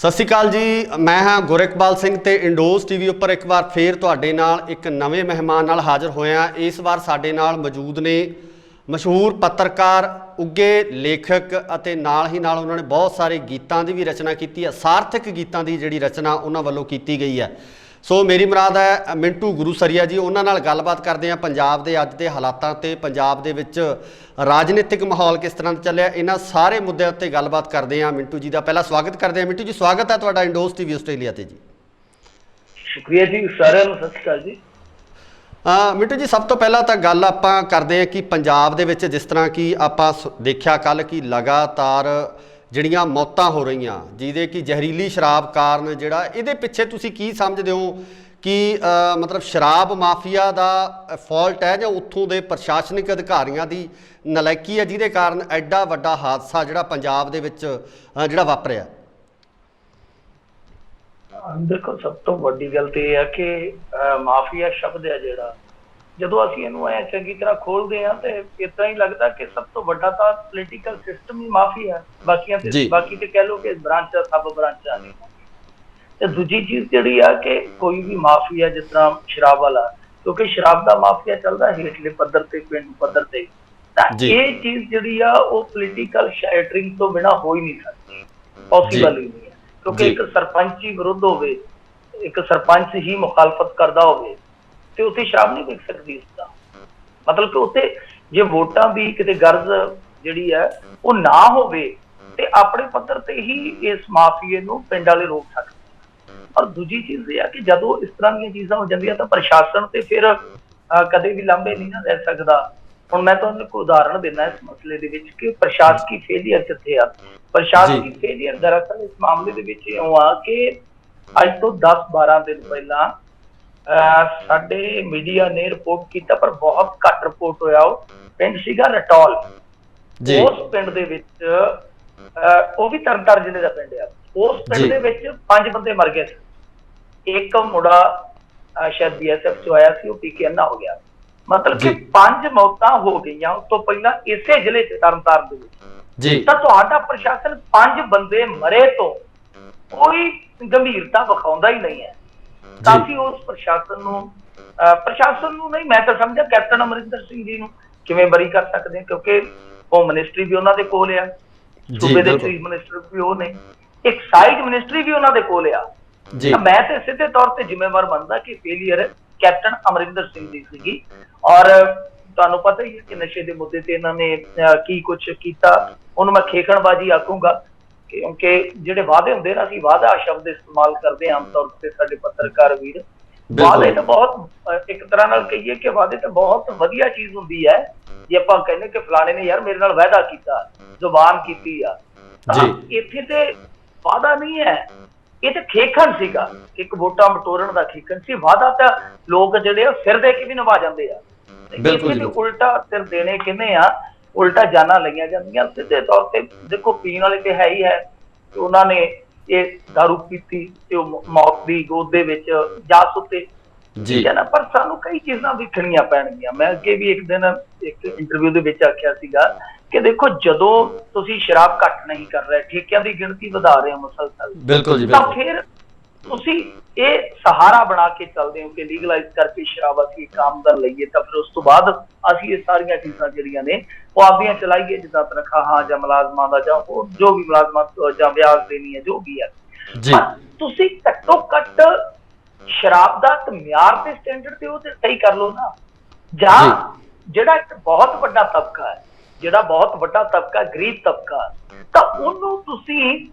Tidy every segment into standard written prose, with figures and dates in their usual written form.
सत श्री अकाल जी, मैं हाँ गुरइकबाल सिंह ते इंडोज टीवी उपर एक बार फिर तुहाडे नाल एक नवे मेहमान नाल हाज़र होया। इस बार साडे नाल मौजूद ने मशहूर पत्रकार, उगे लेखक अते नाल ही नाल उन्होंने बहुत सारे गीतां दी भी रचना की है। सार्थक गीतां दी जिहड़ी रचना उन्हां वल्लों कीती गई है। सो मेरी मुराद है मिंटू गुरुसरिया जी, उन्हां नाल गलबात करते हैं पंजाब के अज के हालातों ते पंजाब दे विच राजनीतिक माहौल किस तरह चलिया, इन्हां सारे मुद्दों उत्ते गलबात करते हैं। मिंटू जी का पहला स्वागत करते हैं। मिंटू जी स्वागत है तुहाडा इंडोज टीवी आस्ट्रेलिया ते जी। शुक्रिया जी, सारिਆਂ ਨੂੰ सत श्री अकाल जी। मिंटू जी सब तो पहला तो गल आपां करते हैं कि पंजाब दे विच जिस तरह की आपां देखिया कल कि लगातार जिहड़ियां मौतां हो रही जिहदे कि जहरीली शराब कारण जिहड़ा इहदे पिछे तुसीं की समझदे हो कि मतलब शराब माफिया का फॉल्ट है, जां उत्थों दे प्रशासनिक अधिकारियों की नलायकी है जिहदे कारण एडा वड्डा हादसा जिहड़ा पंजाब दे विच जिहड़ा वापरिया? देखो सब तो वड्डी गल तो यह है कि माफिया शब्द है जिहड़ा ਜਦੋਂ ਅਸੀਂ ਇਹਨੂੰ ਐ ਚੰਗੀ ਤਰ੍ਹਾਂ ਖੋਲਦੇ ਆ ਤੇ ਇਦਾਂ ਹੀ ਲੱਗਦਾ ਕਿ ਸਭ ਤੋਂ ਵੱਡਾ ਤਾਂ ਪੋਲੀਟੀਕਲ ਸਿਸਟਮ ਹੀ ਮਾਫੀਆ ਹੈ। ਬਾਕੀ ਤੇ ਕਹਿ ਲੋ ਕਿ ਬ੍ਰਾਂਚ ਸਭ ਬ੍ਰਾਂਚਾਂ ਨੇ। ਤੇ ਦੂਜੀ ਚੀਜ਼ ਜਿਹੜੀ ਆ ਕਿ ਕੋਈ ਵੀ ਮਾਫੀਆ ਜਿਸ ਤਰ੍ਹਾਂ ਸ਼ਰਾਬ ਵਾਲਾ, ਕਿਉਂਕਿ ਸ਼ਰਾਬ ਦਾ ਮਾਫੀਆ ਚੱਲਦਾ ਹੇਠਲੇ ਪੱਧਰ ਤੇ, ਪਿੰਡ ਪੱਧਰ ਤੇ, ਤਾਂ ਇਹ ਚੀਜ਼ ਜਿਹੜੀ ਆ ਉਹ ਪੋਲੀਟੀਕਲ ਸ਼ੈਟਰਿੰਗ ਤੋਂ ਬਿਨਾਂ ਹੋ ਹੀ ਨਹੀਂ ਸਕਦੀ, ਪੋਸੀਬਲ ਹੀ ਨਹੀਂ ਹੈ। ਕਿਉਂਕਿ ਇੱਕ ਸਰਪੰਚ ਹੀ ਵਿਰੁੱਧ ਹੋਵੇ, ਇੱਕ ਸਰਪੰਚ ਹੀ ਮੁਖਾਲਫਤ ਕਰਦਾ ਹੋਵੇ ਤੇ ਉੱਥੇ ਸ਼ਰਾਬ ਨਹੀਂ ਵਿਕ ਸਕਦੀ। ਇਸਦਾ ਮਤਲਬ ਕਿ ਉੱਥੇ ਜੇ ਵੋਟਾਂ ਦੀ ਕਿਤੇ ਗਰਜ਼ ਜਿਹੜੀ ਹੈ ਉਹ ਨਾ ਹੋਵੇ ਤੇ ਆਪਣੇ ਪੱਧਰ ਤੇ ਹੀ ਇਸ ਮਾਫੀਏ ਨੂੰ ਪਿੰਡ ਵਾਲੇ ਰੋਕ ਸਕਦੇ। ਔਰ ਦੂਜੀ ਚੀਜ਼ ਇਹ ਹੈ ਕਿ ਜਦੋਂ ਇਸ ਤਰ੍ਹਾਂ ਦੀਆਂ ਚੀਜ਼ਾਂ ਹੋ ਜਾਂਦੀਆਂ ਤਾਂ ਪ੍ਰਸ਼ਾਸਨ ਤੇ ਫਿਰ ਕਦੇ ਵੀ ਲਾਂਭੇ ਨਹੀਂ ਨਾ ਰਹਿ ਸਕਦਾ। ਹੁਣ ਮੈਂ ਤੁਹਾਨੂੰ ਇੱਕ ਉਦਾਹਰਣ ਦਿੰਦਾ ਇਸ ਮਸਲੇ ਦੇ ਵਿੱਚ ਕਿ ਪ੍ਰਸ਼ਾਸਕੀ ਫੇਲੀਅਰ ਕਿੱਥੇ ਆ। ਪ੍ਰਸ਼ਾਸਕੀ ਫੇਲੀਅਰ ਦਰਅਸਲ ਇਸ ਮਾਮਲੇ ਦੇ ਵਿੱਚ ਇਉਂ ਆ ਕਿ ਅੱਜ ਤੋਂ 10-12 ਦਿਨ ਪਹਿਲਾਂ ਸਾਡੇ ਮੀਡੀਆ ਨੇ ਰਿਪੋਰਟ ਕੀਤਾ, ਪਰ ਬਹੁਤ ਘੱਟ ਰਿਪੋਰਟ ਹੋਇਆ। ਉਹ ਪਿੰਡ ਸੀਗਾ ਰਟੌਲ। ਉਸ ਪਿੰਡ ਦੇ ਵਿੱਚ ਉਹ ਵੀ ਤਰਨਤਾਰਨ ਜ਼ਿਲ੍ਹੇ ਦਾ ਪਿੰਡ ਆ। ਉਸ ਪਿੰਡ ਦੇ ਵਿੱਚ 5 ਬੰਦੇ ਮਰ ਗਏ ਸੀ। ਇੱਕ ਮੁੰਡਾ ਸ਼ਾਇਦ BSF ਚੋਂ ਆਇਆ ਸੀ, ਉਹ ਪੀਕੇ ਅੰਨਾ ਹੋ ਗਿਆ। ਮਤਲਬ ਕਿ 5 ਮੌਤਾਂ ਹੋ ਗਈਆਂ ਉਸ ਤੋਂ ਪਹਿਲਾਂ ਇਸੇ ਜ਼ਿਲ੍ਹੇ ਚ ਤਰਨਤਾਰਨ ਦੇ ਵਿੱਚ। ਤਾਂ ਤੁਹਾਡਾ ਪ੍ਰਸ਼ਾਸਨ 5 ਬੰਦੇ ਮਰੇ ਤੋਂ ਕੋਈ ਗੰਭੀਰਤਾ ਵਿਖਾਉਂਦਾ ਹੀ ਨਹੀਂ ਹੈ। ਤਾਂ ਅਸੀਂ ਉਸ ਪ੍ਰਸ਼ਾਸਨ ਨੂੰ ਨਹੀਂ, ਮੈਂ ਤਾਂ ਸਮਝਿਆ ਕੈਪਟਨ ਅਮਰਿੰਦਰ ਸਿੰਘ ਜੀ ਨੂੰ ਕਿਵੇਂ ਬਰੀ ਕਰ ਸਕਦੇ ਹਾਂ, ਕਿਉਂਕਿ ਹੋਮ ਮਿਨਿਸਟਰੀ ਵੀ ਉਹਨਾਂ ਦੇ ਕੋਲ ਆ, ਸੂਬੇ ਦੇ ਚੀਫ ਮਿਨਿਸਟਰ ਵੀ ਉਹ ਨੇ, ਐਕਸਾਈਜ਼ ਮਿਨਿਸਟਰੀ ਵੀ ਉਹਨਾਂ ਦੇ ਕੋਲ ਆ। ਤਾਂ ਮੈਂ ਤੇ ਸਿੱਧੇ ਤੌਰ ਤੇ ਜ਼ਿੰਮੇਵਾਰ ਮੰਨਦਾ ਕਿ ਫੇਲੀਅਰ ਕੈਪਟਨ ਅਮਰਿੰਦਰ ਸਿੰਘ ਦੀ ਸੀਗੀ। ਔਰ ਤੁਹਾਨੂੰ ਪਤਾ ਹੀ ਹੈ ਕਿ ਨਸ਼ੇ ਦੇ ਮੁੱਦੇ ਤੇ ਇਹਨਾਂ ਨੇ ਕੀ ਕੁਛ ਕੀਤਾ, ਉਹਨੂੰ ਮੈਂ ਖੇਖਣਬਾਜ਼ੀ ਆਖੂੰਗਾ, ਕਿਉਂਕਿ ਜਿਹੜੇ ਵਾਅਦੇ ਹੁੰਦੇ ਨਾ, ਅਸੀਂ ਵਾਅਦਾ ਸ਼ਬਦ ਇਸਤੇਮਾਲ ਕਰਦੇ ਆਮ ਤੌਰ ਤੇ ਸਾਡੇ ਪੱਤਰਕਾਰ ਵੀਰ। ਵਾਅਦੇ ਤਾਂ ਬਹੁਤ ਇੱਕ ਤਰ੍ਹਾਂ ਨਾਲ ਕਹੀਏ ਕਿ ਵਾਅਦੇ ਤਾਂ ਬਹੁਤ ਵਧੀਆ ਚੀਜ਼ ਹੁੰਦੀ ਹੈ। ਜੇ ਆਪਾਂ ਕਹਿੰਦੇ ਕਿ ਫਲਾਣੇ ਨੇ ਯਾਰ ਮੇਰੇ ਨਾਲ ਵਾਅਦਾ ਕੀਤਾ, ਜ਼ੁਬਾਨ ਕੀਤੀ ਆ, ਤਾਂ ਇੱਥੇ ਤੇ ਵਾਅਦਾ ਨਹੀਂ ਹੈ, ਇਹ ਤਾਂ ਖੇਖਣ ਸੀਗਾ, ਇੱਕ ਵੋਟਾਂ ਬਟੋਰਨ ਦਾ ਖੇਖਣ ਸੀ। ਵਾਅਦਾ ਤਾਂ ਲੋਕ ਜਿਹੜੇ ਆ ਸਿਰ ਦੇ ਕੇ ਵੀ ਨਿਭਾ ਜਾਂਦੇ ਆ, ਇੱਥੇ ਤੇ ਉਲਟਾ ਸਿਰ ਦੇਣੇ ਕਿੰਨੇ ਆ, ਉਲਟਾ ਜਾਨਾਂ ਲਈਆਂ ਜਾਂਦੀਆਂ। ਸਿੱਧੇ ਤੌਰ ਤੇ ਦੇਖੋ ਪੀਣ ਵਾਲੇ ਤੇ ਹੈ ਹੀ ਹੈ, ਉਹਨਾਂ ਨੇ ਇਹ ਦਾਰੂ ਪੀਤੀ ਤੇ ਉਹ ਮੌਤ ਦੀ ਗੋਦ ਦੇ ਵਿੱਚ ਜਾ ਸੁੱਤੇ, ਠੀਕ ਹੈ ਨਾ। ਪਰ ਸਾਨੂੰ ਕਈ ਚੀਜ਼ਾਂ ਦੇਖਣੀਆਂ ਪੈਣਗੀਆਂ। ਮੈਂ ਅੱਗੇ ਵੀ ਇੱਕ ਦਿਨ ਇੱਕ ਇੰਟਰਵਿਊ ਦੇ ਵਿੱਚ ਆਖਿਆ ਸੀਗਾ ਕਿ ਦੇਖੋ ਜਦੋਂ ਤੁਸੀਂ ਸ਼ਰਾਬ ਘੱਟ ਨਹੀਂ ਕਰ ਰਹੇ, ਠੇਕਿਆਂ ਦੀ ਗਿਣਤੀ ਵਧਾ ਰਹੇ ਹੋ ਮੁਸਲਸਲ, ਤਾਂ ਫਿਰ ਤੁਸੀਂ ਇਹ ਸਹਾਰਾ ਬਣਾ ਕੇ ਚੱਲਦੇ ਹੋ ਕਿ ਲੀਗਲਾਈਜ਼ ਕਰਕੇ ਸ਼ਰਾਬ ਅਸੀਂ ਇੱਕ ਆਮਦਨ ਲਈਏ, ਤਾਂ ਫਿਰ ਉਸ ਤੋਂ ਬਾਅਦ ਅਸੀਂ ਇਹ ਸਾਰੀਆਂ ਚੀਜ਼ਾਂ ਜਿਹੜੀਆਂ ਨੇ ਉਹ ਆਪਦੀਆਂ ਚਲਾਈਏ, ਜਿੱਦਾਂ ਤਨਖਾਹਾਂ ਜਾਂ ਮੁਲਾਜ਼ਮਾਂ ਦਾ ਜਾਂ ਹੋਰ ਜੋ ਵੀ ਮੁਲਾਜ਼ਮਾਂ ਜਾਂ ਵਿਆਜ ਦੇਣੀ ਹੈ ਜੋ ਵੀ ਹੈ। ਪਰ ਤੁਸੀਂ ਘੱਟੋ ਘੱਟ ਸ਼ਰਾਬ ਦਾ ਮਿਆਰ ਤੇ ਸਟੈਂਡਰਡ ਤੇ ਉਹ ਤੇ ਸਹੀ ਕਰ ਲਓ ਨਾ। ਜਾਂ ਜਿਹੜਾ ਇੱਕ ਬਹੁਤ ਵੱਡਾ ਤਬਕਾ ਹੈ, ਜਿਹੜਾ ਬਹੁਤ ਵੱਡਾ ਤਬਕਾ ਗਰੀਬ ਤਬਕਾ, ਤਾਂ ਉਹਨੂੰ ਤੁਸੀਂ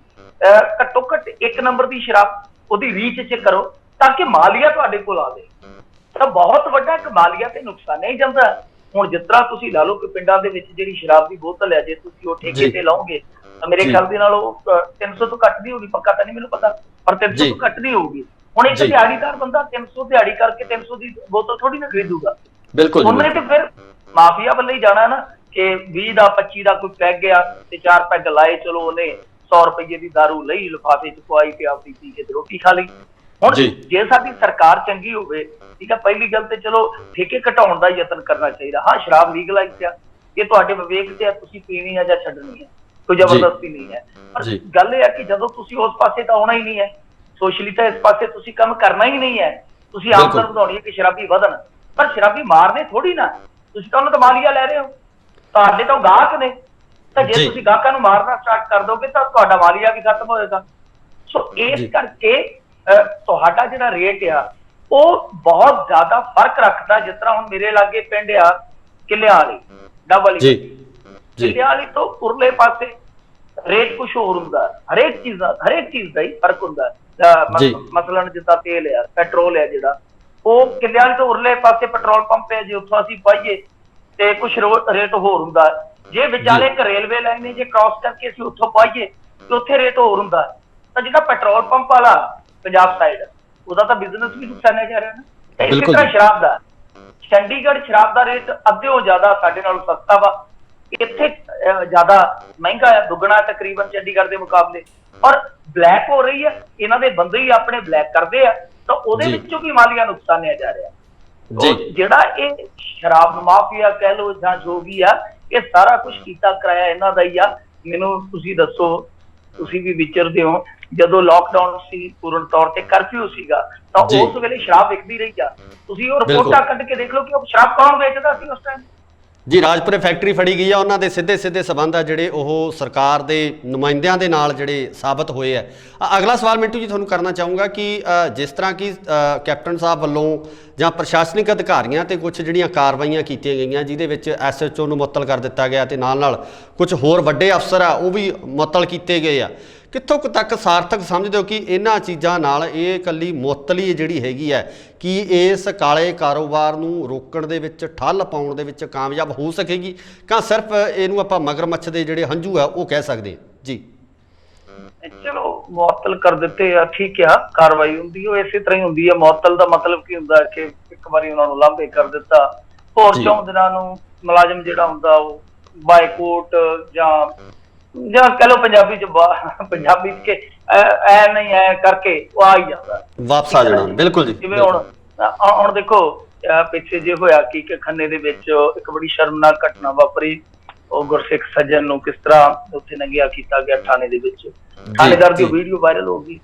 ਘੱਟੋ ਘੱਟ 1 ਨੰਬਰ ਦੀ ਸ਼ਰਾਬ ਉਹਦੀ ਰੀਚ ਚ ਕਰੋ ਤਾਂ ਕਿ ਮਾਲੀਆ ਤੁਹਾਡੇ ਕੋਲ ਆਵੇ। ਤਾਂ ਬਹੁਤ ਵੱਡਾ ਇੱਕ ਮਾਲੀਆ ਤੇ ਨੁਕਸਾਨ ਨਹੀਂ ਜਾਂਦਾ। ਹੁਣ ਜਿਸ ਤਰ੍ਹਾਂ ਤੁਸੀਂ ਲਾ ਲਓ ਕਿ ਪਿੰਡਾਂ ਦੇ ਵਿੱਚ ਜਿਹੜੀ ਸ਼ਰਾਬ ਦੀ ਬੋਤਲ ਹੈ, ਜੇ ਤੁਸੀਂ ਉਹ ਠੇਕੇ ਤੇ ਲਾਓਗੇ ਤਾਂ ਮੇਰੇ ਖਿਆਲ ਦੇ ਨਾਲ ਉਹ 300 ਤੋਂ ਘੱਟ ਨਹੀਂ ਹੋਊਗੀ, ਪੱਕਾ ਤਾਂ ਨਹੀਂ ਮੈਨੂੰ ਪਤਾ, ਪਰ 300 ਤੋਂ ਘੱਟ ਨਹੀਂ ਹੋਊਗੀ। ਹੁਣ ਇੱਕ ਦਿਹਾੜੀਦਾਰ ਬੰਦਾ 300 ਦਿਹਾੜੀ ਕਰਕੇ 300 ਦੀ ਬੋਤਲ ਥੋੜੀ ਨਾ ਖਰੀਦੂਗਾ। ਉਹਨੇ ਤੇ ਫਿਰ ਮਾਫੀਆ ਵੱਲ ਹੀ ਜਾਣਾ ਨਾ ਕਿ 20 ਦਾ 25 ਦਾ ਕੋਈ ਪੈਗ ਗਿਆ ਤੇ 4 ਪੈਗ ਲਾਏ, ਚਲੋ ਉਹਨੇ 100 ਰੁਪਏ ਦੀ ਦਾਰੂ ਲਈ, ਲਿਫਾਫੇ ਚ ਪਵਾਈ ਤੇ ਆਪਦੀ ਪੀ ਕੇ ਤੇ ਰੋਟੀ ਖਾ ਲਈ। ਹੁਣ ਜੇ ਸਾਡੀ ਸਰਕਾਰ ਚੰਗੀ ਹੋਵੇ, ਠੀਕ ਹੈ, ਪਹਿਲੀ ਗੱਲ ਤੇ ਚਲੋ ਠੇਕੇ ਘਟਾਉਣ ਦਾ ਯਤਨ ਕਰਨਾ ਚਾਹੀਦਾ। ਹਾਂ, ਸ਼ਰਾਬ ਲੀਗਲਾਈਜ਼ ਆ, ਇਹ ਤੁਹਾਡੇ ਵਿਵੇਕ ਤੇ ਆ, ਤੁਸੀਂ ਪੀਣੀ ਆ ਜਾਂ ਛੱਡਣੀ ਹੈ। कोई जबरदस्ती नहीं है। पर जी गल ये है कि जदों तुसी उस पासे तो आना ही नहीं है, सोशली तो इस पासे तुसी काम करना ही नहीं है, तुसी आमदन बिल्कुल ਵਧਾਉਣੀ है कि शराबी ਵਧਣ, पर शराबी मारने थोड़ी ना, तुसी तो उन्होंने मालिया ले रहे हो, ਤੁਹਾਡੇ तो ਗਾਹਕ ने, तो जे जी तुसी ਗਾਹਕਾਂ ਨੂੰ मारना स्टार्ट कर दोगे तो ਤੁਹਾਡਾ मालिया भी खत्म होएगा। सो इस जी करके ਤੁਹਾਡਾ ਜਿਹੜਾ ਰੇਟ ਆ ਉਹ ਬਹੁਤ ਜ਼ਿਆਦਾ ਫਰਕ ਰੱਖਦਾ। जिस तरह ਹੁਣ ਮੇਰੇ ਲਾਗੇ ਪਿੰਡ ਆ ਕਿੱਲਿਆਂ ਵਾਲੀ ਡਬਲ जी जी ਕਿੱਲਿਆਂ ਵਾਲੀ ਤੋਂ ਉਰਲੇ ਪਾਸੇ ਰੇਟ ਕੁਛ ਹੋਰ ਹੁੰਦਾ। ਹਰੇਕ ਚੀਜ਼ ਦਾ ਹੀ ਫਰਕ ਹੁੰਦਾ। ਜੀ ਮਸਲਨ ਜਿੱਦਾਂ ਤੇਲ ਆ, ਪੈਟਰੋਲ ਆ, ਜਿਹੜਾ ਉਹ ਕਿੱਲਿਆਂ ਵਾਲੀ ਤੋਂ ਉਰਲੇ ਪਾਸੇ ਪੈਟਰੋਲ ਪੰਪ ਹੈ, ਜੇ ਉੱਥੋਂ ਅਸੀਂ ਪਾਈਏ ਤੇ ਕੁਛ ਰੇਟ ਹੋਰ ਹੁੰਦਾ। ਜੇ ਵਿਚਾਲੇ ਇੱਕ ਰੇਲਵੇ ਲਾਈਨ ਹੈ, ਜੇ ਕ੍ਰਾਸ ਕਰਕੇ ਅਸੀਂ ਉੱਥੋਂ ਪਾਈਏ ਤੇ ਉੱਥੇ ਰੇਟ ਹੋਰ ਹੁੰਦਾ। ਤਾਂ ਜਿਹੜਾ ਪੈਟਰੋਲ ਪੰਪ ਵਾਲਾ ਪੰਜਾਬ ਸਾਈਡ, ਉਹਦਾ ਤਾਂ ਬਿਜ਼ਨਸ ਵੀ ਨੁਕਸਾਨਿਆ ਜਾ ਰਿਹਾ ਨਾ। ਤੇ ਇਸੇ ਬਿਲਕੁਲ ਤਰ੍ਹਾਂ ਜੀ ਸ਼ਰਾਬ ਦਾ, ਚੰਡੀਗੜ੍ਹ ਸ਼ਰਾਬ ਦਾ ਰੇਟ ਅੱਧਿਓਂ ਜ਼ਿਆਦਾ ਸਾਡੇ ਨਾਲੋਂ ਸਸਤਾ ਵਾ, ਇੱਥੇ ਜ਼ਿਆਦਾ ਮਹਿੰਗਾ ਹੈ, ਦੁੱਗਣਾ ਤਕਰੀਬਨ ਚੰਡੀਗੜ੍ਹ ਦੇ ਮੁਕਾਬਲੇ। ਪਰ ਬਲੈਕ ਹੋ ਰਹੀ ਹੈ, ਇਹਨਾਂ ਦੇ ਬੰਦੇ ਹੀ ਆਪਣੇ ਬਲੈਕ ਕਰਦੇ ਆ, ਤਾਂ ਉਹਦੇ ਜੀ ਵਿੱਚੋਂ ਵੀ ਮਾਲੀਆ ਨੁਕਸਾਨਿਆ ਜਾ ਰਿਹਾ। ਜੀ ਜਿਹੜਾ ਇਹ ਸ਼ਰਾਬ ਮਾਫੀਆ ਕਹਿ ਲੋ ਜਾਂ ਜੋ ਵੀ ਆ, ਇਹ ਸਾਰਾ ਕੁਝ ਕੀਤਾ ਕਰਾਇਆ ਇਹਨਾਂ ਦਾ ਹੀ ਆ। ਮੈਨੂੰ ਤੁਸੀਂ ਦੱਸੋ, ਤੁਸੀਂ ਵੀ ਵਿਚਰਦੇ ਹੋ, ਜਦੋਂ ਲੋਕਡਾਊਨ ਸੀ ਪੂਰਨ ਤੌਰ ਤੇ ਕਰਫਿਊ ਸੀਗਾ, ਤਾਂ ਜੀ ਉਸ ਵੇਲੇ ਸ਼ਰਾਬ ਵਿਕਦੀ ਰਹੀ ਆ। ਤੁਸੀਂ ਉਹ ਬਿਲਕੁਲ ਰਿਪੋਰਟਾਂ ਕੱਢ ਕੇ ਦੇਖ ਲਓ ਕਿ ਉਹ ਸ਼ਰਾਬ ਕੌਣ ਵੇਚਦਾ ਸੀ ਉਸ ਟਾਈਮ। ਜੀ ਰਾਜਪੁਰੇ ਫੈਕਟਰੀ ਫੜੀ ਗਈ ਆ, ਉਹਨਾਂ ਦੇ ਸਿੱਧੇ ਸੰਬੰਧ ਆ ਜਿਹੜੇ ਉਹ ਸਰਕਾਰ ਦੇ ਨੁਮਾਇੰਦਿਆਂ ਦੇ ਨਾਲ ਜਿਹੜੇ ਸਾਬਤ ਹੋਏ ਆ। ਅਗਲਾ ਸਵਾਲ ਮਿੰਟੂ ਜੀ ਤੁਹਾਨੂੰ ਕਰਨਾ ਚਾਹੂੰਗਾ ਕਿ ਜਿਸ ਤਰ੍ਹਾਂ ਕਿ ਕੈਪਟਨ ਸਾਹਿਬ ਵੱਲੋਂ ਜਾਂ ਪ੍ਰਸ਼ਾਸਨਿਕ ਅਧਿਕਾਰੀਆਂ ਤੇ ਕੁਝ ਜਿਹੜੀਆਂ ਕਾਰਵਾਈਆਂ ਕੀਤੀਆਂ ਗਈਆਂ, ਜਿਹਦੇ ਵਿੱਚ SHO ਨੂੰ ਮੁਅੱਤਲ ਕਰ ਦਿੱਤਾ ਗਿਆ ਤੇ ਨਾਲ ਕੁਝ ਹੋਰ ਵੱਡੇ ਅਫਸਰ ਆ ਉਹ ਵੀ ਮੁਅੱਤਲ ਕੀਤੇ ਗਏ ਆ, ਕਿੱਥੋਂ ਕੁ ਤੱਕ ਸਾਰਥਕ ਸਮਝਦੇ ਹੋ ਕਿ ਇਹਨਾਂ ਚੀਜ਼ਾਂ ਨਾਲ ਇਹ ਇਕੱਲੀ ਮੁਅੱਤਲੀ ਜਿਹੜੀ ਹੈਗੀ ਹੈ ਕਿ ਇਸ ਕਾਲੇ ਕਾਰੋਬਾਰ ਨੂੰ ਰੋਕਣ ਦੇ ਵਿੱਚ, ਠੱਲ ਪਾਉਣ ਦੇ ਵਿੱਚ ਕਾਮਯਾਬ ਹੋ ਸਕੇਗੀ, ਜਾਂ ਸਿਰਫ ਇਹਨੂੰ ਆਪਾਂ ਮਗਰਮੱਛ ਦੇ ਜਿਹੜੇ ਹੰਝੂ ਆ ਉਹ ਕਹਿ ਸਕਦੇ ਹਾਂ? ਜੀ ਚਲੋ ਮੁਅੱਤਲ ਕਰ ਦਿੱਤੇ ਆ, ਠੀਕ ਆ, ਕਾਰਵਾਈ ਹੁੰਦੀ ਉਹ ਇਸੇ ਤਰ੍ਹਾਂ ਹੀ ਹੁੰਦੀ ਹੈ। ਮੁਅੱਤਲ ਦਾ ਮਤਲਬ ਕੀ ਹੁੰਦਾ ਕਿ ਇੱਕ ਵਾਰੀ ਉਹਨਾਂ ਨੂੰ ਲਾਂਭੇ ਕਰ ਦਿੱਤਾ, ਹੋਰ 4 ਦਿਨਾਂ ਨੂੰ ਮੁਲਾਜ਼ਮ ਜਿਹੜਾ ਹੁੰਦਾ ਉਹ ਬਾਈਕੋਟ ਜਾਂ ਕਹ ਲਓ ਪੰਜਾਬੀ ਚ ਐ ਨਹੀਂ ਐ ਕਰਕੇ ਉਹ ਆ ਹੀ ਜਾਂਦਾ, ਵਾਪਸ ਆ ਜਾਣਾ। ਬਿਲਕੁਲ ਜੀ। ਜਿਵੇਂ ਹੁਣ ਦੇਖੋ ਪਿੱਛੇ ਜੇ ਹੋਇਆ ਕਿ ਖੰਨੇ ਦੇ ਵਿੱਚ ਇੱਕ ਬੜੀ ਸ਼ਰਮਨਾਕ ਘਟਨਾ ਵਾਪਰੀ, ਉਹ ਗੁਰਸਿੱਖ ਸੱਜਣ ਨੂੰ ਕਿਸ ਤਰ੍ਹਾਂ ਉੱਥੇ ਨੰਗਿਆ ਕੀਤਾ ਗਿਆ ਥਾਣੇ ਦੇ ਵਿੱਚ, ਥਾਣੇਦਾਰ ਦੀ ਵੀਡੀਓ ਵਾਇਰਲ ਹੋ ਗਈ।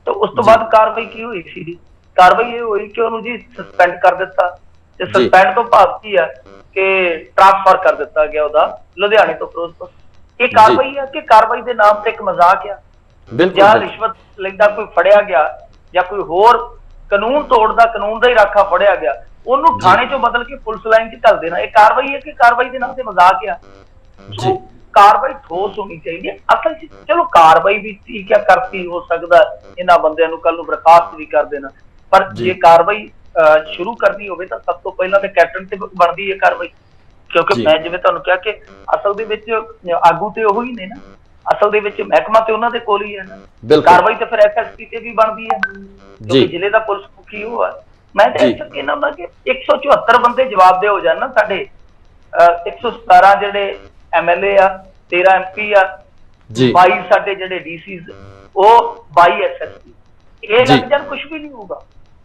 ਤਾਂ ਉਸ ਤੋਂ ਬਾਅਦ ਕਾਰਵਾਈ ਕੀ ਹੋਈ ਸੀ? ਕਾਰਵਾਈ ਇਹ ਹੋਈ ਕਿ ਉਹਨੂੰ ਜੀ ਸਸਪੈਂਡ ਕਰ ਦਿੱਤਾ, ਤੇ ਸਸਪੈਂਡ ਤੋਂ ਭਾਵ ਕੀ ਆ ਕਿ ਟ੍ਰਾਂਸਫਰ ਕਰ ਦਿੱਤਾ ਗਿਆ ਉਹਦਾ ਲੁਧਿਆਣੇ ਤੋਂ ਫਿਰੋਜ਼ਪੁਰ। ਇਹ ਕਾਰਵਾਈ ਆ ਕਿ ਕਾਰਵਾਈ ਦੇ ਨਾਮ ਤੇ ਇੱਕ ਮਜ਼ਾਕ ਆ? ਜਾਂ ਰਿਸ਼ਵਤ ਲੈਂਦਾ ਕੋਈ ਫੜਿਆ ਗਿਆ, ਜਾਂ ਕੋਈ ਹੋਰ ਕਾਨੂੰਨ ਤੋੜਦਾ, ਕਾਨੂੰਨ ਦਾ ਹੀ ਰਾਖਾ ਫੜਿਆ ਗਿਆ, ਉਹਨੂੰ ਥਾਣੇ ਚੋਂ ਬਦਲ ਕੇ ਪੁਲਿਸ ਲਾਈਨ 'ਚ ਘੱਲ ਦੇਣਾ, ਇਹ ਕਾਰਵਾਈ ਹੈ ਕਿ ਕਾਰਵਾਈ ਦੇ ਨਾਮ ਤੇ ਮਜ਼ਾਕ ਆ? ਕਾਰਵਾਈ ਠੋਸ ਹੋਣੀ ਚਾਹੀਦੀ ਹੈ ਅਸਲ 'ਚ। ਚਲੋ ਕਾਰਵਾਈ ਵੀ ਠੀਕ ਹੈ, ਕਰਤੀ ਹੋ ਸਕਦਾ ਇਹਨਾਂ ਬੰਦਿਆਂ ਨੂੰ ਕੱਲ ਨੂੰ ਬਰਖਾਸਤ ਵੀ ਕਰ ਦੇਣਾ, ਪਰ ਜੇ ਕਾਰਵਾਈ ਸ਼ੁਰੂ ਕਰਨੀ ਹੋਵੇ ਤਾਂ ਸਭ ਤੋਂ ਪਹਿਲਾਂ ਤੇ ਕੈਪਟਨ ਤੇ ਬਣਦੀ ਹੈ ਕਾਰਵਾਈ। ਕਿਉਂਕਿ ਮੈਂ ਜਿਵੇਂ ਤੁਹਾਨੂੰ ਕਿਹਾ ਕਿ ਅਸਲ ਦੇ ਵਿੱਚ ਆਗੂ ਤੇ ਉਹ ਹੀ ਨੇ ਨਾ, ਅਸਲ ਦੇ ਵਿੱਚ ਮਹਿਕਮਾ ਤੇ ਉਹਨਾਂ ਦੇ ਕੋਲ ਹੀ ਹੈ ਨਾ। ਕਾਰਵਾਈ ਤਾਂ ਫਿਰ SSP ਤੇ ਵੀ ਬਣਦੀ ਹੈ, ਕਿਉਂਕਿ ਜ਼ਿਲ੍ਹੇ ਦਾ ਪੁਲਿਸ ਮੁਖੀ ਉਹ ਹੈ। ਮੈਂ ਤਾਂ ਇਸ ਇਹਨਾਂ ਦਾ ਕਿ 174 ਬੰਦੇ ਜਵਾਬਦੇਹ ਹੋ ਜਾਣ ਨਾ ਸਾਡੇ, 117 ਜਿਹੜੇ MLA ਆ, 13 MP ਆ, 22 ਸਾਡੇ ਜਿਹੜੇ DCs, ਉਹ 22 SSP, ਇਹ ਲੱਗ ਜਾਣ ਕੁਛ ਵੀ ਨਹੀਂ ਹੋਊਗਾ।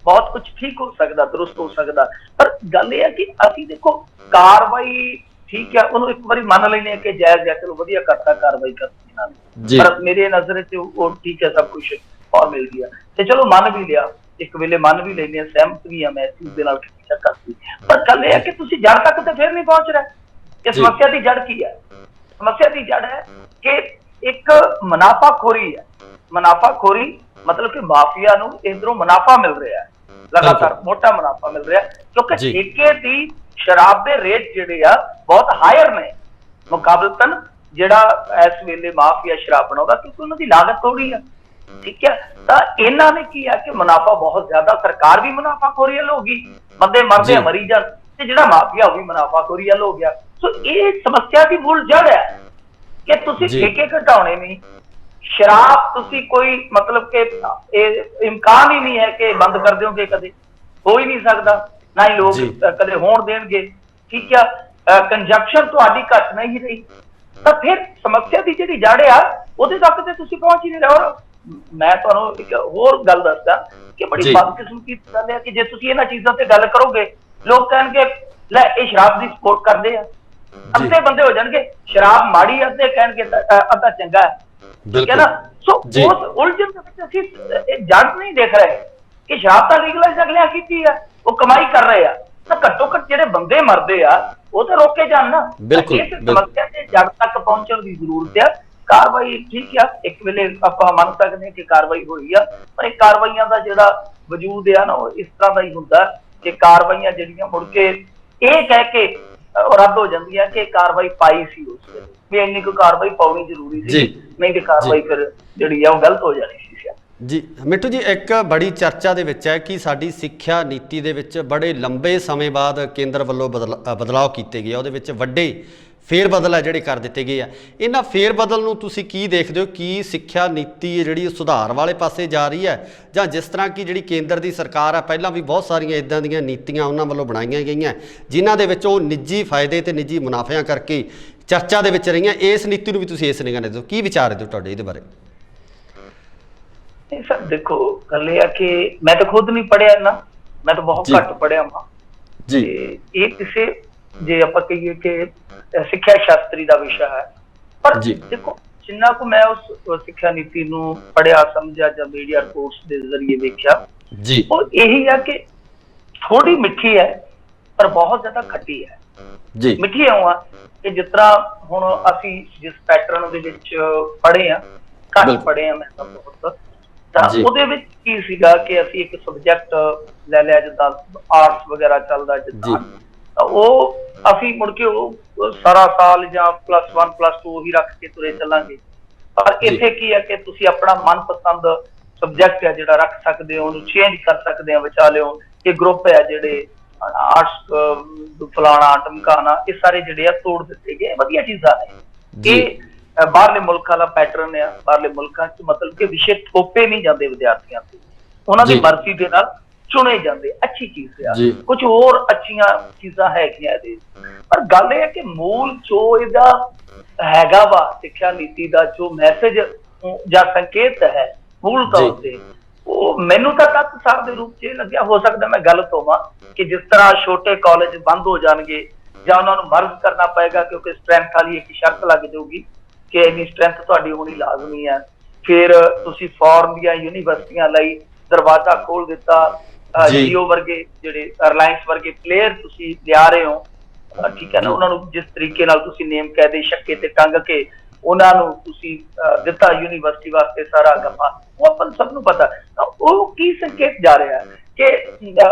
ਬਹੁਤ ਕੁਝ ਠੀਕ ਹੋ ਸਕਦਾ, ਦਰੁਸਤ ਹੋ ਸਕਦਾ, ਪਰ ਗੱਲ ਇਹ ਹੈ ਕਿ ਅਸੀਂ ਦੇਖੋ ਕਾਰਵਾਈ ਠੀਕ ਹੈ, ਉਹਨੂੰ ਇੱਕ ਵਾਰੀ ਮੰਨ ਲੈਂਦੇ ਹਾਂ ਕਿ ਜਾਇਜ਼ ਹੈ, ਚਲੋ ਵਧੀਆ ਕਰਤਾ, ਕਾਰਵਾਈ ਕਰਤੀ ਇਹਨਾਂ ਨੇ, ਪਰ ਮੇਰੇ ਨਜ਼ਰ 'ਚ ਉਹ ਠੀਕ ਹੈ, ਸਭ ਕੁਛ ਔਰ ਮਿਲ ਗਿਆ ਤੇ ਚਲੋ ਮੰਨ ਵੀ ਲਿਆ, ਇੱਕ ਵੇਲੇ ਮੰਨ ਵੀ ਲੈਂਦੇ ਹਾਂ, ਸਹਿਮਤ ਵੀ ਹਾਂ ਮੈਂ ਇਸ ਚੀਜ਼ ਦੇ ਨਾਲ ਕਰਤੀ। ਪਰ ਗੱਲ ਇਹ ਹੈ ਕਿ ਤੁਸੀਂ ਜੜ ਤੱਕ ਤਾਂ ਫਿਰ ਨਹੀਂ ਪਹੁੰਚ ਰਹੇ। ਇਹ ਸਮੱਸਿਆ ਦੀ ਜੜ ਕੀ ਹੈ? ਸਮੱਸਿਆ ਦੀ ਜੜ ਹੈ ਕਿ ਇੱਕ ਮੁਨਾਫਾਖੋਰੀ ਹੈ। ਮੁਨਾਫਾਖੋਰੀ ਮਤਲਬ ਕਿ ਮਾਫੀਆ ਨੂੰ ਇਧਰੋਂ ਮੁਨਾਫਾ ਮਿਲ ਰਿਹਾ ਹੈ, ਲਗਾਤਾਰ ਮੋਟਾ ਮੁਨਾਫਾ ਮਿਲ ਰਿਹਾ, ਕਿਉਂਕਿ ਠੇਕੇ ਦੀ ਸ਼ਰਾਬ ਦੇ ਰੇਟ ਜਿਹੜੇ ਆ ਬਹੁਤ ਹਾਇਰ ਨੇ ਮੁਕਾਬਲਤਨ ਜਿਹੜਾ ਇਸ ਵੇਲੇ ਮਾਫੀਆ ਸ਼ਰਾਬ ਬਣਾਉਂਦਾ, ਕਿਉਂਕਿ ਉਹਨਾਂ ਦੀ ਲਾਗਤ ਥੋੜੀ ਆ। ਠੀਕ ਹੈ, ਤਾਂ ਇਹਨਾਂ ਨੇ ਕੀ ਆ ਕਿ ਮੁਨਾਫਾ ਬਹੁਤ ਜ਼ਿਆਦਾ, ਸਰਕਾਰ ਵੀ ਮੁਨਾਫਾਖੋਰੀ ਵੱਲ ਹੋ ਗਈ, ਬੰਦੇ ਮਰਦੇ ਮਰੀ ਜਾਣ, ਤੇ ਜਿਹੜਾ ਮਾਫੀਆ ਉਹ ਵੀ ਮੁਨਾਫਾਖੋਰੀ ਵੱਲ ਹੋ ਗਿਆ। ਸੋ ਇਹ ਸਮੱਸਿਆ ਦੀ ਮੂਲ ਜੜ ਹੈ ਕਿ ਤੁਸੀਂ ਠੇਕੇ ਘਟਾਉਣੇ ਨਹੀਂ, ਸ਼ਰਾਬ ਤੁਸੀਂ ਕੋਈ ਮਤਲਬ ਕਿ ਇਹ ਇਮਕਾਨ ਹੀ ਨਹੀਂ ਹੈ ਕਿ ਬੰਦ ਕਰ ਦਿਓਗੇ, ਕਦੇ ਹੋ ਹੀ ਨਹੀਂ ਸਕਦਾ, ਨਾ ਹੀ ਲੋਕ ਕਦੇ ਹੋਣ ਦੇਣਗੇ। ਠੀਕ ਆ, ਕੰਜੰਪਸ਼ਨ ਤੁਹਾਡੀ ਘਟ ਨਹੀਂ ਰਹੀ, ਤਾਂ ਫਿਰ ਸਮੱਸਿਆ ਦੀ ਜਿਹੜੀ ਜੜ ਆ ਉਹਦੇ ਤੱਕ ਤੇ ਤੁਸੀਂ ਪਹੁੰਚ ਹੀ ਨਹੀਂ ਰਹੇ। ਔਰ ਮੈਂ ਤੁਹਾਨੂੰ ਇੱਕ ਹੋਰ ਗੱਲ ਦੱਸਦਾ ਕਿ ਬੜੀ ਬਦਕਿਸਮਤੀ ਗੱਲ ਹੈ ਕਿ ਜੇ ਤੁਸੀਂ ਇਹਨਾਂ ਚੀਜ਼ਾਂ ਤੇ ਗੱਲ ਕਰੋਗੇ, ਲੋਕ ਕਹਿਣਗੇ ਲੈ ਇਹ ਸ਼ਰਾਬ ਦੀ ਸਪੋਰਟ ਕਰਦੇ ਆ, ਅੱਧੇ ਬੰਦੇ ਹੋ ਜਾਣਗੇ ਸ਼ਰਾਬ ਮਾੜੀ, ਅੱਧੇ ਕਹਿਣਗੇ ਅੱਧਾ ਚੰਗਾ ਹੈ, ਠੀਕ ਹੈ ਨਾ। ਸੋ ਉਸ ਉਲਝਣ ਦੇ ਵਿੱਚ ਅਸੀਂ ਇਹ ਜੜ ਨਹੀਂ ਦੇਖ ਰਹੇ ਕਿ ਸ਼ਰਾਬ ਤਾਂ ਲੀਗਲਾਈਜ਼ ਅਗਲਿਆਂ ਕੀਤੀ ਹੈ, ਉਹ ਕਮਾਈ ਕਰ ਰਹੇ ਆ, ਤਾਂ ਘੱਟੋ ਘੱਟ ਜਿਹੜੇ ਬੰਦੇ ਮਰਦੇ ਆ ਉਹ ਤਾਂ ਰੋਕੇ ਜਾਣ ਨਾ। ਇਸ ਸਮੱਸਿਆ ਦੇ ਜੜ ਤੱਕ ਪਹੁੰਚਣ ਦੀ ਜ਼ਰੂਰਤ ਆ। ਕਾਰਵਾਈ ਠੀਕ ਆ, ਇੱਕ ਵੇਲੇ ਆਪਾਂ ਮੰਨ ਸਕਦੇ ਹਾਂ ਕਿ ਕਾਰਵਾਈ ਹੋਈ ਆ, ਪਰ ਇਹ ਕਾਰਵਾਈਆਂ ਦਾ ਜਿਹੜਾ ਵਜੂਦ ਆ ਨਾ ਉਹ ਇਸ ਤਰ੍ਹਾਂ ਦਾ ਹੀ ਹੁੰਦਾ ਕਿ ਕਾਰਵਾਈਆਂ ਜਿਹੜੀਆਂ ਮੁੜ ਕੇ ਇਹ ਕਹਿ ਕੇ ਰੱਦ ਹੋ ਜਾਂਦੀਆਂ ਕਿ ਕਾਰਵਾਈ ਪਾਈ ਸੀ ਉਸ ਵੇਲੇ, ਵੀ ਇੰਨੀ ਕੋਈ ਕਾਰਵਾਈ ਪਾਉਣੀ ਜ਼ਰੂਰੀ ਸੀ, ਨਹੀਂ ਤੇ ਕਾਰਵਾਈ ਫਿਰ ਜਿਹੜੀ ਆ ਉਹ ਗਲਤ ਹੋ ਜਾਣੀ ਸੀ। ਜੀ ਮਿੱਠੂ ਜੀ, ਇੱਕ ਬੜੀ ਚਰਚਾ ਦੇ ਵਿੱਚ ਹੈ ਕਿ ਸਾਡੀ ਸਿੱਖਿਆ ਨੀਤੀ ਦੇ ਵਿੱਚ ਬੜੇ ਲੰਬੇ ਸਮੇਂ ਬਾਅਦ ਕੇਂਦਰ ਵੱਲੋਂ ਬਦਲਾਅ ਕੀਤੇ ਗਏ, ਉਹਦੇ ਵਿੱਚ ਵੱਡੇ ਫੇਰ ਬਦਲ ਹੈ ਜਿਹੜੇ ਕਰ ਦਿੱਤੇ ਗਏ ਆ। ਇਹਨਾਂ ਫੇਰ ਬਦਲ ਨੂੰ ਤੁਸੀਂ ਕੀ ਦੇਖਦੇ ਹੋ? ਕੀ ਸਿੱਖਿਆ ਨੀਤੀ ਹੈ ਜਿਹੜੀ ਸੁਧਾਰ ਵਾਲੇ ਪਾਸੇ ਜਾ ਰਹੀ ਹੈ, ਜਾਂ ਜਿਸ ਤਰ੍ਹਾਂ ਕਿ ਜਿਹੜੀ ਕੇਂਦਰ ਦੀ ਸਰਕਾਰ ਹੈ ਪਹਿਲਾਂ ਵੀ ਬਹੁਤ ਸਾਰੀਆਂ ਇੱਦਾਂ ਦੀਆਂ ਨੀਤੀਆਂ ਉਹਨਾਂ ਵੱਲੋਂ ਬਣਾਈਆਂ ਗਈਆਂ ਜਿਨ੍ਹਾਂ ਦੇ ਵਿੱਚ ਉਹ ਨਿੱਜੀ ਫਾਇਦੇ ਤੇ ਨਿੱਜੀ ਮੁਨਾਫਿਆਂ ਕਰਕੇ ਚਰਚਾ ਦੇ ਵਿੱਚ ਰਹੀਆਂ, ਇਸ ਨੀਤੀ ਨੂੰ ਵੀ ਤੁਸੀਂ ਇਸ ਨਿਗਾਹ ਨਾਲ ਦੇਖੋ, ਕੀ ਵਿਚਾਰ ਦਿਓ ਤੁਹਾਡੇ ਇਹਦੇ ਬਾਰੇ? ਸਰ ਦੇਖੋ, ਗੱਲ ਇਹ ਆ ਕਿ ਮੈਂ ਤਾਂ ਖੁਦ ਨਹੀਂ ਪੜ੍ਹਿਆ ਨਾ, ਮੈਂ ਤਾਂ ਬਹੁਤ ਘੱਟ ਪੜ੍ਹਿਆ ਵਾਂ ਜੀ। ਇਹ ਕਿਸੇ ਜੇ ਆਪਾਂ ਕਹੀਏ ਕਿ ਸਿੱਖਿਆ ਸ਼ਾਸਤਰੀ ਦਾ ਵਿਸ਼ਾ ਹੈ, ਪਰ ਦੇਖੋ ਜਿੰਨਾ ਕੁ ਮੈਂ ਉਸ ਸਿੱਖਿਆ ਨੀਤੀ ਨੂੰ ਪੜ੍ਹਿਆ ਸਮਝਿਆ ਜਾਂ ਮੀਡੀਆ ਰਿਪੋਰਟਸ ਦੇ ਜ਼ਰੀਏ ਵੇਖਿਆ ਜੀ, ਉਹ ਇਹੀ ਆ ਕਿ ਥੋੜੀ ਮਿੱਠੀ ਹੈ ਪਰ ਬਹੁਤ ਜ਼ਿਆਦਾ ਖੱਟੀ ਹੈ ਜੀ। ਮਿੱਠੀ ਇਉਂ ਆ ਕਿ ਜਿਸ ਤਰ੍ਹਾਂ ਹੁਣ ਅਸੀਂ ਜਿਸ ਪੈਟਰਨ ਦੇ ਵਿੱਚ ਪੜ੍ਹੇ ਆ, ਘੱਟ ਪੜ੍ਹੇ ਆ ਮੈਂ ਤਾਂ ਬਹੁਤ, ਤਾਂ ਉਹਦੇ ਵਿੱਚ ਕੀ ਸੀਗਾ ਕਿ ਅਸੀਂ ਇੱਕ ਸਬਜੈਕਟ ਲੈ ਲਿਆ ਜਿੱਦਾਂ ਆਰਟਸ ਵਗੈਰਾ ਚੱਲਦਾ ਜਿੱਦਾਂ, ਉਹ ਅਸੀਂ ਮੁੜ ਕੇ ਉਹ ਸਾਰਾ ਸਾਲ ਜਾਂ +1 +2 ਹੀ ਰੱਖ ਕੇ ਤੁਰੇ ਚੱਲਾਂਗੇ। ਪਰ ਇੱਥੇ ਕੀ ਹੈ ਕਿ ਤੁਸੀਂ ਆਪਣਾ ਮਨਪਸੰਦ ਸਬਜੈਕਟ ਹੈ ਜਿਹੜਾ ਰੱਖ ਸਕਦੇ ਹੋ, ਉਹਨੂੰ ਚੇਂਜ ਕਰ ਸਕਦੇ ਹੋ, ਬਚਾ ਲਿਓ ਕਿ ਗਰੁੱਪ ਹੈ ਜਿਹੜੇ ਆਰਟਸ ਫਲਾਣਾ ਟਮਕਾਣਾ, ਇਹ ਸਾਰੇ ਜਿਹੜੇ ਆ ਤੋੜ ਦਿੱਤੇ ਗਏ, ਵਧੀਆ ਚੀਜ਼ਾਂ ਨੇ। ਇਹ ਬਾਹਰਲੇ ਮੁਲਕਾਂ ਦਾ ਪੈਟਰਨ ਆ। ਬਾਹਰਲੇ ਮੁਲਕਾਂ 'ਚ ਮਤਲਬ ਕਿ ਵਿਸ਼ੇ ਥੋਪੇ ਨਹੀਂ ਜਾਂਦੇ ਵਿਦਿਆਰਥੀਆਂ ਤੇ, ਉਹਨਾਂ ਦੀ ਮਰਜ਼ੀ ਦੇ ਨਾਲ ਚੁਣੇ ਜਾਂਦੇ, ਅੱਛੀ ਚੀਜ਼ ਆ। ਕੁਝ ਹੋਰ ਅੱਛੀਆਂ ਚੀਜ਼ਾਂ ਹੈਗੀਆਂ ਇਹਦੇ, ਪਰ ਗੱਲ ਇਹ ਹੈ ਕਿ ਮੂਲ ਜੋ ਇਹਦਾ ਹੈਗਾ ਵਾ ਸਿੱਖਿਆ ਨੀਤੀ ਦਾ ਜੋ ਮੈਸੇਜ ਜਾਂ ਸੰਕੇਤ ਹੈ ਮੂਲ ਤੌਰ ਤੇ, ਉਹ ਮੈਨੂੰ ਤਾਂ ਤੱਕ ਸਾਹਿਬ ਦੇ ਰੂਪ 'ਚ ਇਹ ਲੱਗਿਆ, ਹੋ ਸਕਦਾ ਮੈਂ ਗਲਤ ਹੋਵਾਂ, ਕਿ ਜਿਸ ਤਰ੍ਹਾਂ ਛੋਟੇ ਕਾਲਜ ਬੰਦ ਹੋ ਜਾਣਗੇ ਜਾਂ ਉਹਨਾਂ ਨੂੰ ਮਰਜ ਕਰਨਾ ਪਏਗਾ ਕਿਉਂਕਿ ਸਟਰੈਂਥ ਵਾਲੀ ਇੱਕ ਸ਼ਰਤ ਲੱਗ ਜਾਊਗੀ ਕਿ ਇੰਨੀ ਸਟਰੈਂਥ ਤੁਹਾਡੀ ਹੋਣੀ ਲਾਜ਼ਮੀ ਹੈ, ਫਿਰ ਤੁਸੀਂ ਫੋਰਨ ਦੀਆਂ ਯੂਨੀਵਰਸਿਟੀਆਂ ਲਈ ਦਰਵਾਜ਼ਾ ਖੋਲ ਦਿੱਤਾ। ਜੀਓ ਵਰਗੇ ਜਿਹੜੇ 에ਅਰਲਾਈਨਸ ਵਰਗੇ ਪਲੇਅਰ ਤੁਸੀਂ ਲਿਆ ਰਹੇ ਹੋ, ਠੀਕ ਹੈ ਨਾ, ਉਹਨਾਂ ਨੂੰ ਜਿਸ ਤਰੀਕੇ ਨਾਲ ਤੁਸੀਂ ਨੇਮ ਕਹਿ ਛੱਕੇ ਤੇ ਟੰਗ ਕੇ ਉਹਨਾਂ ਨੂੰ ਤੁਸੀਂ ਦਿੱਤਾ ਯੂਨੀਵਰਸਿਟੀ ਵਾਸਤੇ ਸਾਰਾ ਗੱਫਾ, ਉਹ ਆਪਾਂ ਸਭ ਨੂੰ ਪਤਾ। ਤਾਂ ਉਹ ਕੀ ਸੰਕੇਤ ਜਾ ਰਿਹਾ ਕਿ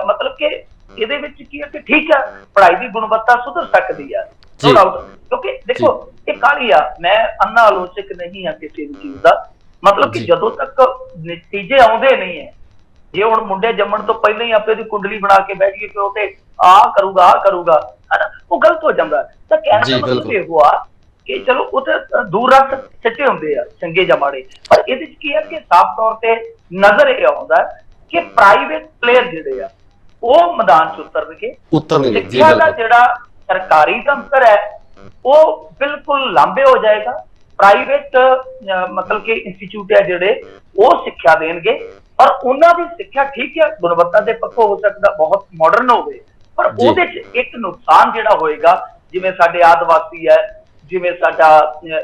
ਮਤਲਬ ਕਿ ਇਹਦੇ ਵਿੱਚ ਕੀ ਹੈ ਕਿ ਠੀਕ ਹੈ ਪੜ੍ਹਾਈ ਦੀ ਗੁਣਵੱਤਾ ਸੁਧਰ ਸਕਦੀ ਹੈ, ਨੋ ਡਾਊਟ, ਕਿਉਂਕਿ ਦੇਖੋ ਇਹ ਕਾਹਲੀ ਆ, ਮੈਂ ਅੰਨਾ ਆਲੋਚਕ ਨਹੀਂ ਹਾਂ ਕਿਸੇ ਵੀ ਚੀਜ਼ ਦਾ, ਮਤਲਬ ਕਿ ਜਦੋਂ ਤੱਕ ਨਤੀਜੇ ਆਉਂਦੇ ਨਹੀਂ ਹੈ, ਜੇ ਹੁਣ ਮੁੰਡੇ ਜੰਮਣ ਤੋਂ ਪਹਿਲਾਂ ਹੀ ਆਪੇ ਦੀ ਕੁੰਡਲੀ ਬਣਾ ਕੇ ਬੈਠ ਗਏ ਕਿ ਉਹ ਤੇ ਆਹ ਕਰੂਗਾ ਹਨਾ, ਉਹ ਗਲਤ ਹੋ ਜਾਂਦਾ। ਤਾਂ ਕਹਿਣ ਦਾ ਮਤਲਬ ਇਹ ਹੋਆ ਕਿ ਚਲੋ ਉਹ ਤਾਂ ਦੂਰ ਰੱਖ ਸੱਚੇ ਹੁੰਦੇ ਆ ਚੰਗੇ ਜਾਂ ਮਾੜੇ, ਪਰ ਇਹਦੇ ਚ ਕੀ ਹੈ ਕਿ ਸਾਫ਼ ਤੌਰ ਤੇ ਨਜ਼ਰ ਇਹ ਆਉਂਦਾ ਕਿ ਪ੍ਰਾਈਵੇਟ ਪਲੇਅਰ ਜਿਹੜੇ ਆ ਉਹ ਮੈਦਾਨ ਚ ਉਤਰਨਗੇ। ਸਿੱਖਿਆ ਦਾ ਜਿਹੜਾ ਸਰਕਾਰੀ ਦਫ਼ਤਰ ਹੈ ਉਹ ਬਿਲਕੁਲ ਲਾਂਭੇ ਹੋ ਜਾਏਗਾ। ਪ੍ਰਾਈਵੇਟ ਮਤਲਬ ਕਿ ਇੰਸਟੀਚਿਊਟ ਹੈ ਜਿਹੜੇ ਉਹ ਸਿੱਖਿਆ ਦੇਣਗੇ, ਪਰ ਉਹਨਾਂ ਦੀ ਸਿੱਖਿਆ ਠੀਕ ਹੈ ਗੁਣਵੱਤਾ ਦੇ ਪੱਖੋਂ ਹੋ ਸਕਦਾ ਬਹੁਤ ਮਾਡਰਨ ਹੋਵੇ, ਪਰ ਉਹਦੇ ਚ ਇੱਕ ਨੁਕਸਾਨ ਜਿਹੜਾ ਹੋਏਗਾ, ਜਿਵੇਂ ਸਾਡੇ ਆਦਿਵਾਸੀ ਹੈ, ਜਿਵੇਂ ਸਾਡਾ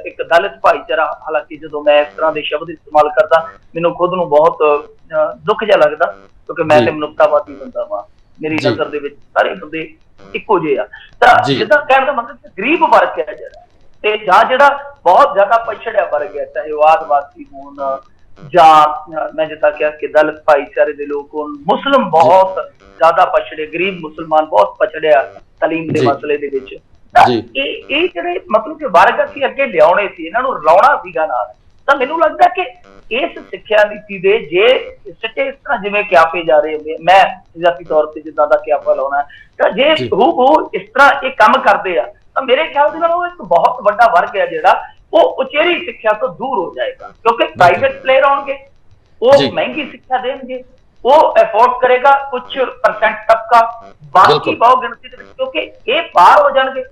ਇੱਕ ਦਲਿਤ ਭਾਈਚਾਰਾ, ਹਾਲਾਂਕਿ ਜਦੋਂ ਮੈਂ ਇਸ ਤਰ੍ਹਾਂ ਦੇ ਸ਼ਬਦ ਇਸਤੇਮਾਲ ਕਰਦਾ ਮੈਨੂੰ ਖੁਦ ਨੂੰ ਬਹੁਤ ਦੁੱਖ ਜਿਹਾ ਲੱਗਦਾ ਕਿਉਂਕਿ ਮੈਂ ਤੇ ਮਨੁੱਖਤਾਵਾਦੀ ਬੰਦਾ ਵਾਂ, ਮੇਰੀ ਨਜ਼ਰ ਦੇ ਵਿੱਚ ਸਾਰੇ ਬੰਦੇ ਇੱਕੋ ਜਿਹੇ ਆ। ਤਾਂ ਜਿੱਦਾਂ ਕਹਿਣ ਦਾ ਮਤਲਬ ਗਰੀਬ ਵਰਗ ਹੈ ਜਿਹੜਾ, ਤੇ ਜਾਂ ਜਿਹੜਾ ਬਹੁਤ ਜ਼ਿਆਦਾ ਪਛੜਿਆ ਵਰਗ ਹੈ, ਚਾਹੇ ਉਹ ਆਦਿਵਾਸੀ ਹੋਣ ਜਾਂ ਮੈਂ ਜਿੱਦਾਂ ਕਿਹਾ ਕਿ ਦਲਿਤ ਭਾਈਚਾਰੇ ਦੇ ਲੋਕ ਹੋਣ, ਮੁਸਲਿਮ ਬਹੁਤ ਜ਼ਿਆਦਾ ਪਛੜੇ, ਗਰੀਬ ਮੁਸਲਮਾਨ ਬਹੁਤ ਪਛੜਿਆ ਤਾਲੀਮ ਦੇ ਮਸਲੇ ਦੇ ਵਿੱਚ। ਇਹ ਜਿਹੜੇ ਮਤਲਬ ਕਿ ਵਰਗ ਅਸੀਂ ਅੱਗੇ ਲਿਆਉਣੇ ਸੀ, ਇਹਨਾਂ ਨੂੰ ਰਲਾਉਣਾ ਸੀਗਾ ਨਾਲ, ਤਾਂ ਮੈਨੂੰ ਲੱਗਦਾ ਕਿ ਇਸ ਸਿੱਖਿਆ ਨੀਤੀ ਦੇ ਜੇ ਸਿੱਟੇ ਇਸ ਤਰ੍ਹਾਂ ਜਿਵੇਂ ਕਿਆਪੇ ਜਾ ਰਹੇ ਹੁੰਦੇ, ਮੈਂ ਸਿਆਸੀ ਤੌਰ ਤੇ ਜਿੱਦਾਂ ਦਾ ਕਿਆਪਾ ਲਾਉਣਾ, ਤਾਂ ਜੇ ਉਹ ਇਸ ਤਰ੍ਹਾਂ ਇਹ ਕੰਮ ਕਰਦੇ ਆ ਤਾਂ ਮੇਰੇ ਖਿਆਲ ਦੇ ਨਾਲ ਉਹ ਇੱਕ ਬਹੁਤ ਵੱਡਾ ਵਰਗ ਹੈ ਜਿਹੜਾ ਉਹ ਉਚੇਰੀ ਸਿੱਖਿਆ ਤੋਂ ਦੂਰ ਹੋ ਜਾਏਗਾ, ਕਿਉਂਕਿ ਪ੍ਰਾਈਵੇਟ ਪਲੇਅਰ ਆਉਣਗੇ, ਉਹ ਮਹਿੰਗੀ ਸਿੱਖਿਆ ਦੇਣਗੇ, ਉਹ ਅਫੋਰਡ ਕਰੇਗਾ ਕੁਝ ਪਰਸੈਂਟ ਤਬਕਾ, ਬਾਕੀ ਬਹੁ ਗਿਣਤੀ ਦੇ ਵਿੱਚ, ਕਿਉਂਕਿ ਇਹ ਬਾਹਰ ਹੋ ਜਾਣਗੇ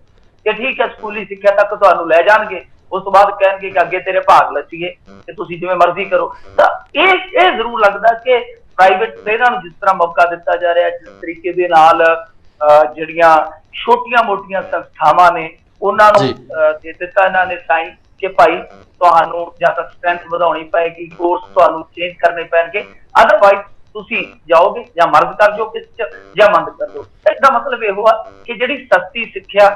ਕਿ ਠੀਕ ਹੈ ਸਕੂਲੀ ਸਿੱਖਿਆ ਤੱਕ ਤੁਹਾਨੂੰ ਲੈ ਜਾਣਗੇ, ਉਸ ਤੋਂ ਬਾਅਦ ਕਹਿਣਗੇ ਕਿ ਅੱਗੇ ਤੇਰੇ ਭਾਗ ਲੱਸੀਏ ਤੇ ਤੁਸੀਂ ਜਿਵੇਂ ਮਰਜ਼ੀ ਕਰੋ। ਤਾਂ ਇਹ ਜ਼ਰੂਰ ਲੱਗਦਾ ਕਿ ਪ੍ਰਾਈਵੇਟ ਪਲੇਅਰਾਂ ਨੂੰ ਜਿਸ ਤਰ੍ਹਾਂ ਮੌਕਾ ਦਿੱਤਾ ਜਾ ਰਿਹਾ, ਜਿਸ ਤਰੀਕੇ ਦੇ ਨਾਲ ਜਿਹੜੀਆਂ ਛੋਟੀਆਂ ਮੋਟੀਆਂ ਸੰਸਥਾਵਾਂ ਨੇ ਉਹਨਾਂ ਨੂੰ ਦੇ ਦਿੱਤਾ ਇਹਨਾਂ ਨੇ ਸਾਈਨ ਕਿ ਭਾਈ ਤੁਹਾਨੂੰ ਜਾਂ ਤਾਂ ਸਟਰੈਂਥ ਵਧਾਉਣੀ ਪਏਗੀ, ਕੋਰਸ ਤੁਹਾਨੂੰ ਚੇਂਜ ਕਰਨੇ ਪੈਣਗੇ, ਅਦਰਵਾਈਜ਼ ਤੁਸੀਂ ਜਾਓਗੇ ਜਾਂ ਮਰਦ ਕਰ ਜਾਓ ਕਿਸ ਚ ਜਾਂ ਮੰਦ ਕਰ ਜਾਓ। ਇਹਦਾ ਮਤਲਬ ਇਹੋ ਆ ਕਿ ਜਿਹੜੀ ਸਸਤੀ ਸਿੱਖਿਆ,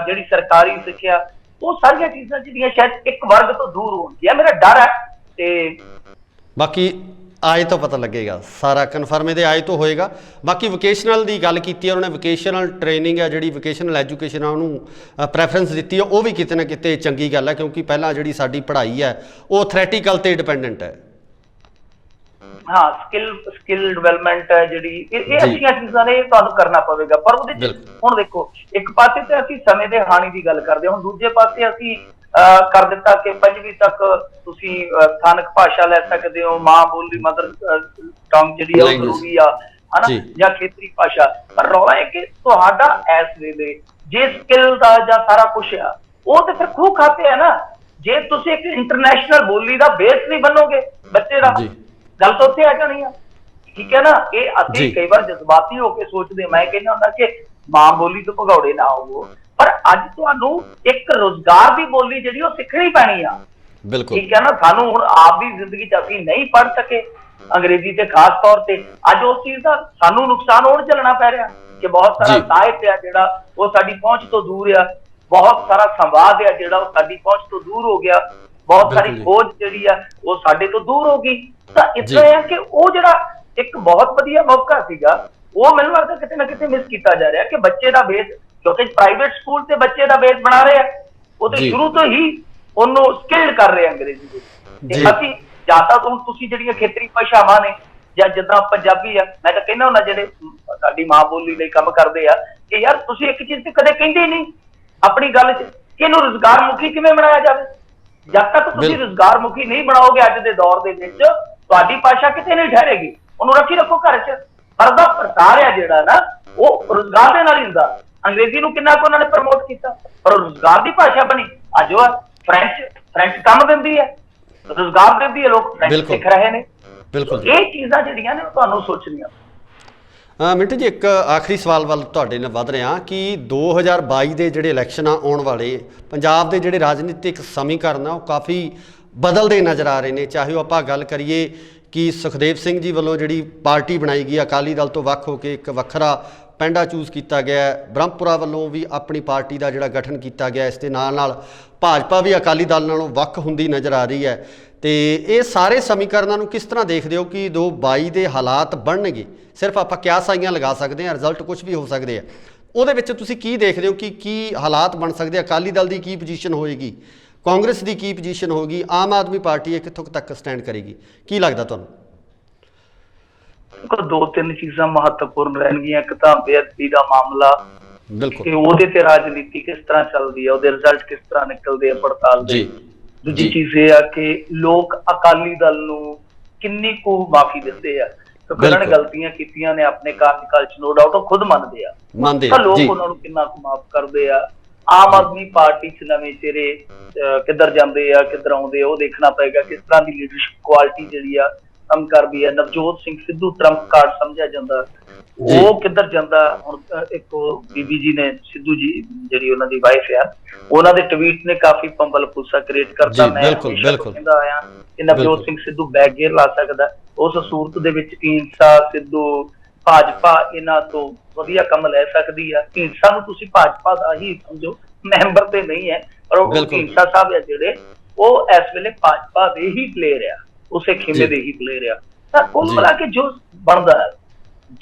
ਜਿਹੜੀ ਸਰਕਾਰੀ ਸਿੱਖਿਆ, ਉਹ ਸਾਰੀਆਂ ਚੀਜ਼ਾਂ ਜਿਹੜੀਆਂ ਸ਼ਾਇਦ ਇੱਕ ਵਰਗ ਤੋਂ ਦੂਰ ਹੋਣਗੀਆਂ, ਮੇਰਾ ਡਰ ਹੈ। ਤੇ ਬਾਕੀ ਆਏ ਤੋਂ ਪਤਾ ਲੱਗੇਗਾ, ਸਾਰਾ ਕਨਫਰਮ ਇਹਦੇ ਆਏ ਤੋਂ ਹੋਏਗਾ। ਬਾਕੀ ਵੋਕੇਸ਼ਨਲ ਦੀ ਗੱਲ ਕੀਤੀ ਹੈ ਉਹਨਾਂ ਨੇ, ਵੋਕੇਸ਼ਨਲ ਟ੍ਰੇਨਿੰਗ ਹੈ ਜਿਹੜੀ ਵੋਕੇਸ਼ਨਲ ਐਜੂਕੇਸ਼ਨ ਆ ਉਹਨੂੰ ਪ੍ਰੈਫਰੈਂਸ ਦਿੱਤੀ ਹੈ, ਉਹ ਵੀ ਕਿਤੇ ਨਾ ਕਿਤੇ ਚੰਗੀ ਗੱਲ ਹੈ, ਕਿਉਂਕਿ ਪਹਿਲਾਂ ਜਿਹੜੀ ਸਾਡੀ ਪੜ੍ਹਾਈ ਹੈ ਉਹ ਥਿਓਰੈਟੀਕਲ ਤੇ ਡਿਪੈਂਡੈਂਟ ਹੈ। ਹਾਂ, ਸਕਿੱਲ ਡਿਵੈਲਪਮੈਂਟ ਹੈ ਜਿਹੜੀ, ਇਹ ਅੱਛੀਆਂ ਚੀਜ਼ਾਂ ਨੇ, ਤੁਹਾਨੂੰ ਕਰਨਾ ਪਵੇਗਾ। ਪਰ ਉਹਦੇ ਚ ਹੁਣ ਦੇਖੋ, ਇੱਕ ਪਾਸੇ ਤੇ ਅਸੀਂ ਸਮੇਂ ਦੇ ਹਾਣੀ ਦੀ ਗੱਲ ਕਰਦੇ ਹਾਂ, ਹੁਣ ਦੂਜੇ ਪਾਸੇ ਅਸੀਂ ਕਰ ਦਿੱਤਾ ਕਿ 5ਵੀਂ ਤੱਕ ਤੁਸੀਂ ਸਥਾਨਕ ਭਾਸ਼ਾ ਲੈ ਸਕਦੇ ਹੋ, ਮਾਂ ਬੋਲੀ ਮਦਰ ਟੰਗ ਜਿਹੜੀ ਆ ਜ਼ਰੂਰੀ ਆ, ਹਨਾ, ਜਾਂ ਖੇਤਰੀ ਭਾਸ਼ਾ। ਪਰ ਰੌਲਾ ਹੈ ਕਿ ਤੁਹਾਡਾ ਇਸ ਵੇਲੇ ਜੇ ਸਕਿੱਲ ਦਾ ਜਾਂ ਸਾਰਾ ਕੁਛ ਆ, ਉਹ ਤੇ ਫਿਰ ਖੂਹ ਖਾਤੇ ਆ ਨਾ। ਜੇ ਤੁਸੀਂ ਇੱਕ ਇੰਟਰਨੈਸ਼ਨਲ ਬੋਲੀ ਦਾ ਬੇਸ ਨਹੀਂ ਬਣੋਗੇ ਬੱਚੇ ਦਾ, ਗੱਲ ਤਾਂ ਉੱਥੇ ਆ ਜਾਣੀ ਆ, ਠੀਕ ਹੈ ਨਾ। ਇਹ ਅਸੀਂ ਕਈ ਵਾਰ ਜਜ਼ਬਾਤੀ ਹੋ ਕੇ ਸੋਚਦੇ, ਮੈਂ ਕਹਿੰਦਾ ਹੁੰਦਾ ਕਿ ਮਾਂ ਬੋਲੀ ਤੋਂ ਭਗੌੜੇ ਨਾ ਹੋਵੋ, ਪਰ ਅੱਜ ਤੁਹਾਨੂੰ ਇੱਕ ਰੁਜ਼ਗਾਰ ਦੀ ਬੋਲੀ ਜਿਹੜੀ ਉਹ ਸਿੱਖਣੀ ਪੈਣੀ ਆ, ਠੀਕ ਹੈ ਨਾ। ਸਾਨੂੰ ਹੁਣ ਆਪ ਦੀ ਜ਼ਿੰਦਗੀ ਚ ਅਸੀਂ ਨਹੀਂ ਪੜ੍ਹ ਸਕੇ ਅੰਗਰੇਜ਼ੀ ਤੇ ਖਾਸ ਤੌਰ ਤੇ, ਅੱਜ ਉਸ ਚੀਜ਼ ਦਾ ਸਾਨੂੰ ਨੁਕਸਾਨ ਹੋਣ ਝੱਲਣਾ ਪੈ ਰਿਹਾ ਕਿ ਬਹੁਤ ਸਾਰਾ ਸਾਹਿਤ ਆ ਜਿਹੜਾ ਉਹ ਸਾਡੀ ਪਹੁੰਚ ਤੋਂ ਦੂਰ ਆ, ਬਹੁਤ ਸਾਰਾ ਸੰਵਾਦ ਆ ਜਿਹੜਾ ਉਹ ਸਾਡੀ ਪਹੁੰਚ ਤੋਂ ਦੂਰ ਹੋ ਗਿਆ, ਬਹੁਤ ਸਾਰੀ ਖੋਜ ਜਿਹੜੀ ਆ ਉਹ ਸਾਡੇ ਤੋਂ ਦੂਰ ਹੋ ਗਈ। ਤਾਂ ਇਦਾਂ ਹੈ ਕਿ ਉਹ ਜਿਹੜਾ ਇੱਕ ਬਹੁਤ ਵਧੀਆ ਮੌਕਾ ਸੀਗਾ, ਉਹ ਮੈਨੂੰ ਲੱਗਦਾ ਕਿਤੇ ਨਾ ਕਿਤੇ ਮਿਸ ਕੀਤਾ ਜਾ ਰਿਹਾ ਕਿ ਬੱਚੇ ਦਾ ਬੇਸ, ਕਿਉਂਕਿ ਪ੍ਰਾਈਵੇਟ ਸਕੂਲ ਤੇ ਬੱਚੇ ਦਾ ਬੇਸ ਬਣਾ ਰਹੇ ਆ, ਉਹ ਤੇ ਸ਼ੁਰੂ ਤੋਂ ਹੀ ਉਹਨੂੰ ਸਕਿਲਡ ਕਰ ਰਹੇ ਅੰਗਰੇਜ਼ੀ ਦੇ। ਤੇ ਅਸੀਂ ਜਾਂ ਤਾਂ ਤੁਸੀਂ ਜਿਹੜੀਆਂ ਖੇਤਰੀ ਭਾਸ਼ਾਵਾਂ ਨੇ ਜਾਂ ਜਿੱਦਾਂ ਪੰਜਾਬੀ ਆ, ਮੈਂ ਤਾਂ ਕਹਿੰਦਾ ਹੁੰਦਾ ਜਿਹੜੇ ਸਾਡੀ ਮਾਂ ਬੋਲੀ ਲਈ ਕੰਮ ਕਰਦੇ ਆ ਕਿ ਯਾਰ ਤੁਸੀਂ ਇੱਕ ਚੀਜ਼ ਤੇ ਕਦੇ ਕਹਿੰਦੇ ਨਹੀਂ ਆਪਣੀ ਗੱਲ 'ਚ ਕਿ ਇਹਨੂੰ ਰੁਜ਼ਗਾਰ ਮੁਖੀ ਕਿਵੇਂ ਬਣਾਇਆ ਜਾਵੇ। ਜਦ ਤੱਕ ਤੁਸੀਂ ਰੁਜ਼ਗਾਰ ਮੁਖੀ ਨਹੀਂ ਬਣਾਓਗੇ ਅੱਜ ਦੇ ਦੌਰ ਦੇ ਵਿੱਚ, ਤੁਹਾਡੀ ਭਾਸ਼ਾ ਕਿਤੇ ਨਹੀਂ ਠਹਿਰੇਗੀ। ਉਹਨੂੰ ਰੱਖੋ ਘਰ 'ਚ, ਪਰ ਦਾ ਪ੍ਰਸਾਰ ਆ ਜਿਹੜਾ ਨਾ ਉਹ ਰੁਜ਼ਗਾਰ ਦੇ ਨਾਲ ਹੀ ਹੁੰਦਾ। ਅੰਗਰੇਜ਼ੀ ਨੂੰ ਕਿੰਨਾ ਕੁ ਉਹਨਾਂ ਨੇ ਪ੍ਰਮੋਟ ਕੀਤਾ, ਪਰ ਉਹ ਰੁਜ਼ਗਾਰ ਦੀ ਭਾਸ਼ਾ ਬਣੀ। ਅੱਜ ਉਹ ਫ੍ਰੈਂਚ ਕੰਮ ਦਿੰਦੀ ਹੈ, ਰੁਜ਼ਗਾਰ ਦਿੰਦੀ ਹੈ, ਲੋਕ ਫ੍ਰੈਂਚ ਸਿੱਖ ਰਹੇ ਨੇ। ਇਹ ਚੀਜ਼ਾਂ ਜਿਹੜੀਆਂ ਨੇ ਉਹ ਤੁਹਾਨੂੰ ਸੋਚਣੀਆਂ। ਮਿੰਟੂ ਜੀ, ਇੱਕ ਆਖਰੀ ਸਵਾਲ ਵੱਲ ਤੁਹਾਡੇ ਨਾਲ ਵੱਧ ਰਿਹਾ ਕਿ 2022 ਦੇ ਜਿਹੜੇ ਇਲੈਕਸ਼ਨ ਆ ਆਉਣ ਵਾਲੇ, ਪੰਜਾਬ ਦੇ ਜਿਹੜੇ ਰਾਜਨੀਤਿਕ ਸਮੀਕਰਨ ਆ ਉਹ ਕਾਫੀ ਬਦਲਦੇ ਨਜ਼ਰ ਆ ਰਹੇ ਨੇ। ਚਾਹੇ ਉਹ ਆਪਾਂ ਗੱਲ ਕਰੀਏ ਕਿ ਸੁਖਦੇਵ ਸਿੰਘ ਜੀ ਵੱਲੋਂ ਜਿਹੜੀ ਪਾਰਟੀ ਬਣਾਈ ਗਈ, ਅਕਾਲੀ ਦਲ ਤੋਂ ਵੱਖ ਹੋ ਕੇ ਇੱਕ ਵੱਖਰਾ ਪਿੰਡਾ ਚੂਜ਼ ਕੀਤਾ ਗਿਆ, ਬ੍ਰਹਮਪੁਰਾ ਵੱਲੋਂ ਵੀ ਆਪਣੀ ਪਾਰਟੀ ਦਾ ਜਿਹੜਾ ਗਠਨ ਕੀਤਾ ਗਿਆ, ਇਸ ਦੇ ਨਾਲ ਨਾਲ ਭਾਜਪਾ ਵੀ ਅਕਾਲੀ ਦਲ ਨਾਲੋਂ ਵੱਖ ਹੁੰਦੀ ਨਜ਼ਰ ਆ ਰਹੀ ਹੈ। ਤੇ ਇਹ ਸਾਰੇ ਸਮੀਕਰਨਾਂ ਨੂੰ ਕਿਸ ਤਰ੍ਹਾਂ ਦੇਖਦੇ ਹੋ ਕਿ 2022 ਦੇ ਹਾਲਾਤ ਬਣਨਗੇ? ਸਿਰਫ ਆਪਾਂ ਕਿਆਸਾਈਆਂ ਲਗਾ ਸਕਦੇ ਹਾਂ, ਰਿਜ਼ਲਟ ਕੁਝ ਵੀ ਹੋ ਸਕਦੇ ਆ, ਉਹਦੇ ਵਿੱਚ ਤੁਸੀਂ ਕੀ ਦੇਖਦੇ ਹੋ ਕਿ ਕੀ ਹਾਲਾਤ ਬਣ ਸਕਦੇ? ਅਕਾਲੀ ਦਲ ਦੀ ਕੀ ਪੋਜੀਸ਼ਨ ਹੋਏਗੀ, ਕਾਂਗਰਸ ਦੀ ਕੀ ਪੋਜੀਸ਼ਨ ਹੋਏਗੀ, ਆਮ ਆਦਮੀ ਪਾਰਟੀ ਇਹ ਕਿੱਥੋਂ ਤੱਕ ਸਟੈਂਡ ਕਰੇਗੀ, ਕੀ ਲੱਗਦਾ ਤੁਹਾਨੂੰ? ਦੋ ਤਿੰਨ ਚੀਜ਼ਾਂ ਮਹੱਤਵਪੂਰਨ ਰਹਿਣਗੀਆਂ। ਇੱਕ ਤਾਂ ਬੇਅਦਬੀ ਦਾ ਮਾਮਲਾ, ਕਿ ਉਹਦੇ ਤੇ ਰਾਜਨੀਤੀ ਕਿਸ ਤਰ੍ਹਾਂ ਚੱਲਦੀ ਹੈ, ਉਹਦੇ ਰਿਜ਼ਲਟ ਕਿਸ ਤਰ੍ਹਾਂ ਨਿਕਲਦੇ ਆ ਪੜਤਾਲ ਦੇ। ਦੂਜੀ ਚੀਜ਼ ਇਹ ਆ ਕਿ ਲੋਕ ਅਕਾਲੀ ਦਲ ਨੂੰ ਕਿੰਨੀ ਕੁ ਮਾਫੀ ਦਿੰਦੇ ਆ, ਕਿਉਂਕਿ ਉਹਨਾਂ ਨੇ ਗਲਤੀਆਂ ਕੀਤੀਆਂ ਨੇ ਆਪਣੇ ਕਾਰਜਕਾਲ ਚ, ਨੋ ਡਾਊਟ ਉਹ ਖੁਦ ਮੰਨਦੇ ਆ, ਤਾਂ ਲੋਕ ਉਹਨਾਂ ਨੂੰ ਕਿੰਨਾ ਕੁ ਮਾਫ ਕਰਦੇ ਆ। ਆਮ ਆਦਮੀ ਪਾਰਟੀ ਚ ਨਵੇਂ ਚਿਹਰੇ ਕਿੱਧਰ ਜਾਂਦੇ ਆ, ਕਿੱਧਰ ਆਉਂਦੇ ਆ, ਉਹ ਦੇਖਣਾ ਪਏਗਾ। ਕਿਸ ਤਰ੍ਹਾਂ ਦੀ ਲੀਡਰਸ਼ਿਪ ਕੁਆਲਿਟੀ ਜਿਹੜੀ ਆ ਕੰਮ ਕਰਦੀ ਹੈ। ਨਵਜੋਤ ਸਿੰਘ ਸਿੱਧੂ ਟਰੰਪ ਕਾਰਡ ਸਮਝਿਆ ਜਾਂਦਾ, ਉਹ ਕਿੱਧਰ ਜਾਂਦਾ? ਹੁਣ ਇੱਕ ਬੀਬੀ ਜੀ ਨੇ, ਸਿੱਧੂ ਜੀ ਜਿਹੜੀ ਉਹਨਾਂ ਦੀ ਵਾਈਫ ਆ, ਉਹਨਾਂ ਦੇ ਟਵੀਟ ਨੇ ਕਾਫੀ ਪੰਬਲ ਪੂਸਾ ਕ੍ਰੀਏਟ ਕਰਤਾ। ਮੈਂ ਕਹਿੰਦਾ ਆਇਆ ਕਿ ਨਵਜੋਤ ਸਿੰਘ ਸਿੱਧੂ ਬੈਕ ਗੇਅਰ ਲਾ ਸਕਦਾ। ਉਸ ਸੂਰਤ ਦੇ ਵਿੱਚ ਢੀਂਡਸਾ, ਸਿੱਧੂ, ਭਾਜਪਾ ਇਹਨਾਂ ਤੋਂ ਵਧੀਆ ਕੰਮ ਲੈ ਸਕਦੀ ਆ। ਢੀਂਡਸਾ ਨੂੰ ਤੁਸੀਂ ਭਾਜਪਾ ਦਾ ਹੀ ਸਮਝੋ, ਮੈਂਬਰ ਤੇ ਨਹੀਂ ਹੈ, ਪਰ ਉਹ ਢੀਂਡਸਾ ਸਾਹਿਬ ਆ ਜਿਹੜੇ ਉਹ ਇਸ ਵੇਲੇ ਭਾਜਪਾ ਦੇ ਹੀ ਪਲੇਅਰ ਆ, ਉਸੇ ਖੇਮੇ ਦੇ ਹੀ ਪਲੇਅਰ ਆ। ਤਾਂ ਕੁੱਲ ਮਿਲਾ ਕੇ ਜੋ ਬਣਦਾ,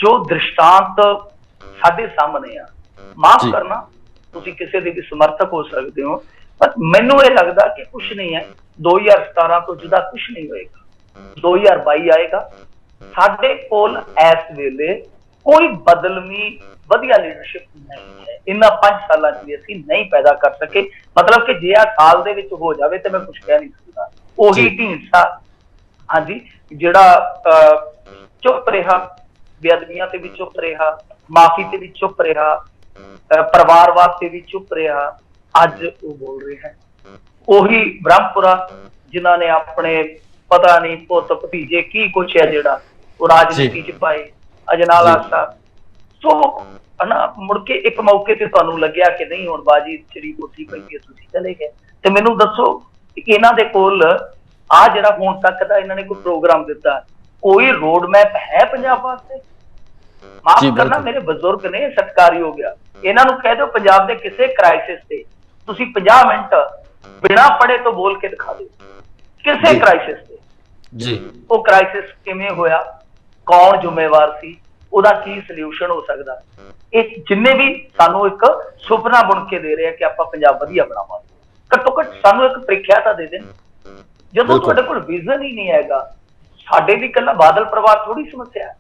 ਜੋ ਦ੍ਰਿਸ਼ਟਾਂਤ ਸਾਡੇ ਸਾਹਮਣੇ ਆ, ਮਾਫ ਕਰਨਾ ਤੁਸੀਂ ਕਿਸੇ ਦੇ ਵੀ ਸਮਰਥਕ ਹੋ ਸਕਦੇ ਹੋ, ਪਰ ਮੈਨੂੰ ਇਹ ਲੱਗਦਾ ਕਿ ਕੁਛ ਨਹੀਂ ਹੈ। 2017 ਤੋਂ ਜੁਦਾ ਕੁਛ ਨਹੀਂ ਹੋਏਗਾ, 2022 ਆਏਗਾ। ਸਾਡੇ ਕੋਲ ਇਸ ਵੇਲੇ ਕੋਈ ਬਦਲਵੀਂ ਵਧੀਆ ਲੀਡਰਸ਼ਿਪ ਨਹੀਂ ਹੈ। ਇਹਨਾਂ 5 ਸਾਲਾਂ ਚ ਵੀ ਅਸੀਂ ਨਹੀਂ ਪੈਦਾ ਕਰ ਸਕੇ। ਮਤਲਬ ਕਿ ਜੇ ਆ ਸਾਲ ਦੇ ਵਿੱਚ ਹੋ ਜਾਵੇ ਤੇ ਮੈਂ ਕੁਛ ਕਹਿ ਨਹੀਂ ਸਕਦਾ। ਉਹੀ ਢੀਂਡਸਾ, ਹਾਂਜੀ, ਜਿਹੜਾ ਚੁੱਪ ਰਿਹਾ, ਬੇਅਦਬੀਆਂ ਤੇ ਵੀ ਚੁੱਪ ਰਿਹਾ, ਮਾਫੀ ਤੇ ਵੀ ਚੁੱਪ ਰਿਹਾ, ਪਰਿਵਾਰਵਾਦ ਤੇ ਵੀ ਚੁੱਪ ਰਿਹਾ, ਅੱਜ ਉਹ ਬੋਲ ਰਿਹਾ। ਉਹੀ ਬ੍ਰਹਮਪੁਰਾ ਜਿਨ੍ਹਾਂ ਨੇ ਆਪਣੇ ਪਤਾ ਨਹੀਂ ਪੁੱਤ ਭਤੀਜੇ ਕੀ ਕੁਛ ਹੈ ਜਿਹੜਾ ਉਹ ਰਾਜਨੀਤੀ ਚ ਪਾਏ, ਅਜਨਾਲਾ ਸਾਹਿਬ। ਸੋ ਹਨਾ ਮੁੜ ਕੇ ਇੱਕ ਮੌਕੇ ਤੇ ਤੁਹਾਨੂੰ ਲੱਗਿਆ ਕਿ ਨਹੀਂ ਹੁਣ ਬਾਜੀ ਚਿੜੀ ਪੁੱਠੀ ਪਈ ਹੈ, ਤੁਸੀਂ ਚਲੇ ਗਏ। ਤੇ ਮੈਨੂੰ ਦੱਸੋ ਕਿ ਇਹਨਾਂ ਦੇ ਕੋਲ ਆ ਜਿਹੜਾ ਹੁਣ ਤੱਕ ਦਾ ਇਹਨਾਂ ਨੇ ਕੋਈ ਪ੍ਰੋਗਰਾਮ ਦਿੱਤਾ, ਕੋਈ ਰੋਡ ਮੈਪ ਹੈ ਪੰਜਾਬ ਵਾਸਤੇ? ਮਾਫ ਕਰਨਾ, ਮੇਰੇ ਬਜ਼ੁਰਗ ਨੇ, ਸਤਿਕਾਰਯੋਗ ਆ, ਇਹਨਾਂ ਨੂੰ ਕਹਿ ਦਿਓ ਪੰਜਾਬ ਦੇ ਕਿਸੇ ਕ੍ਰਾਈਸਿਸ ਤੇ ਤੁਸੀਂ 50 ਮਿੰਟ ਬਿਨਾਂ ਪੜ੍ਹੇ ਤੋਂ ਬੋਲ ਕੇ ਦਿਖਾ ਦਿਓ, ਕਿਸੇ ਕ੍ਰਾਈਸਿਸ ਤੇ ਜੀ ਉਹ ਕ੍ਰਾਈਸਿਸ ਕਿਵੇਂ ਹੋਇਆ, ਕੌਣ ਜ਼ਿੰਮੇਵਾਰ ਸੀ, ਉਹਦਾ ਕੀ ਸੋਲੂਸ਼ਨ ਹੋ ਸਕਦਾ। ਇਹ ਜਿੰਨੇ ਵੀ ਸਾਨੂੰ ਇੱਕ ਸੁਪਨਾ ਬੁਣ ਕੇ ਦੇ ਰਹੇ ਆ ਕਿ ਆਪਾਂ ਪੰਜਾਬ ਵਧੀਆ ਬਣਾਵਾਂਗੇ, ਘੱਟੋ ਘੱਟ ਸਾਨੂੰ ਇੱਕ ਪ੍ਰੀਖਿਆ ਤਾਂ ਦੇ ਦੇਣ। ਜਦੋਂ ਤੁਹਾਡੇ ਕੋਲ ਵਿਜ਼ਨ ਹੀ ਨਹੀਂ ਹੈਗਾ, ਸਾਡੇ ਲਈ ਇਕੱਲਾ ਬਾਦਲ ਪਰਿਵਾਰ ਥੋੜੀ ਸਮੱਸਿਆ ਹੈ,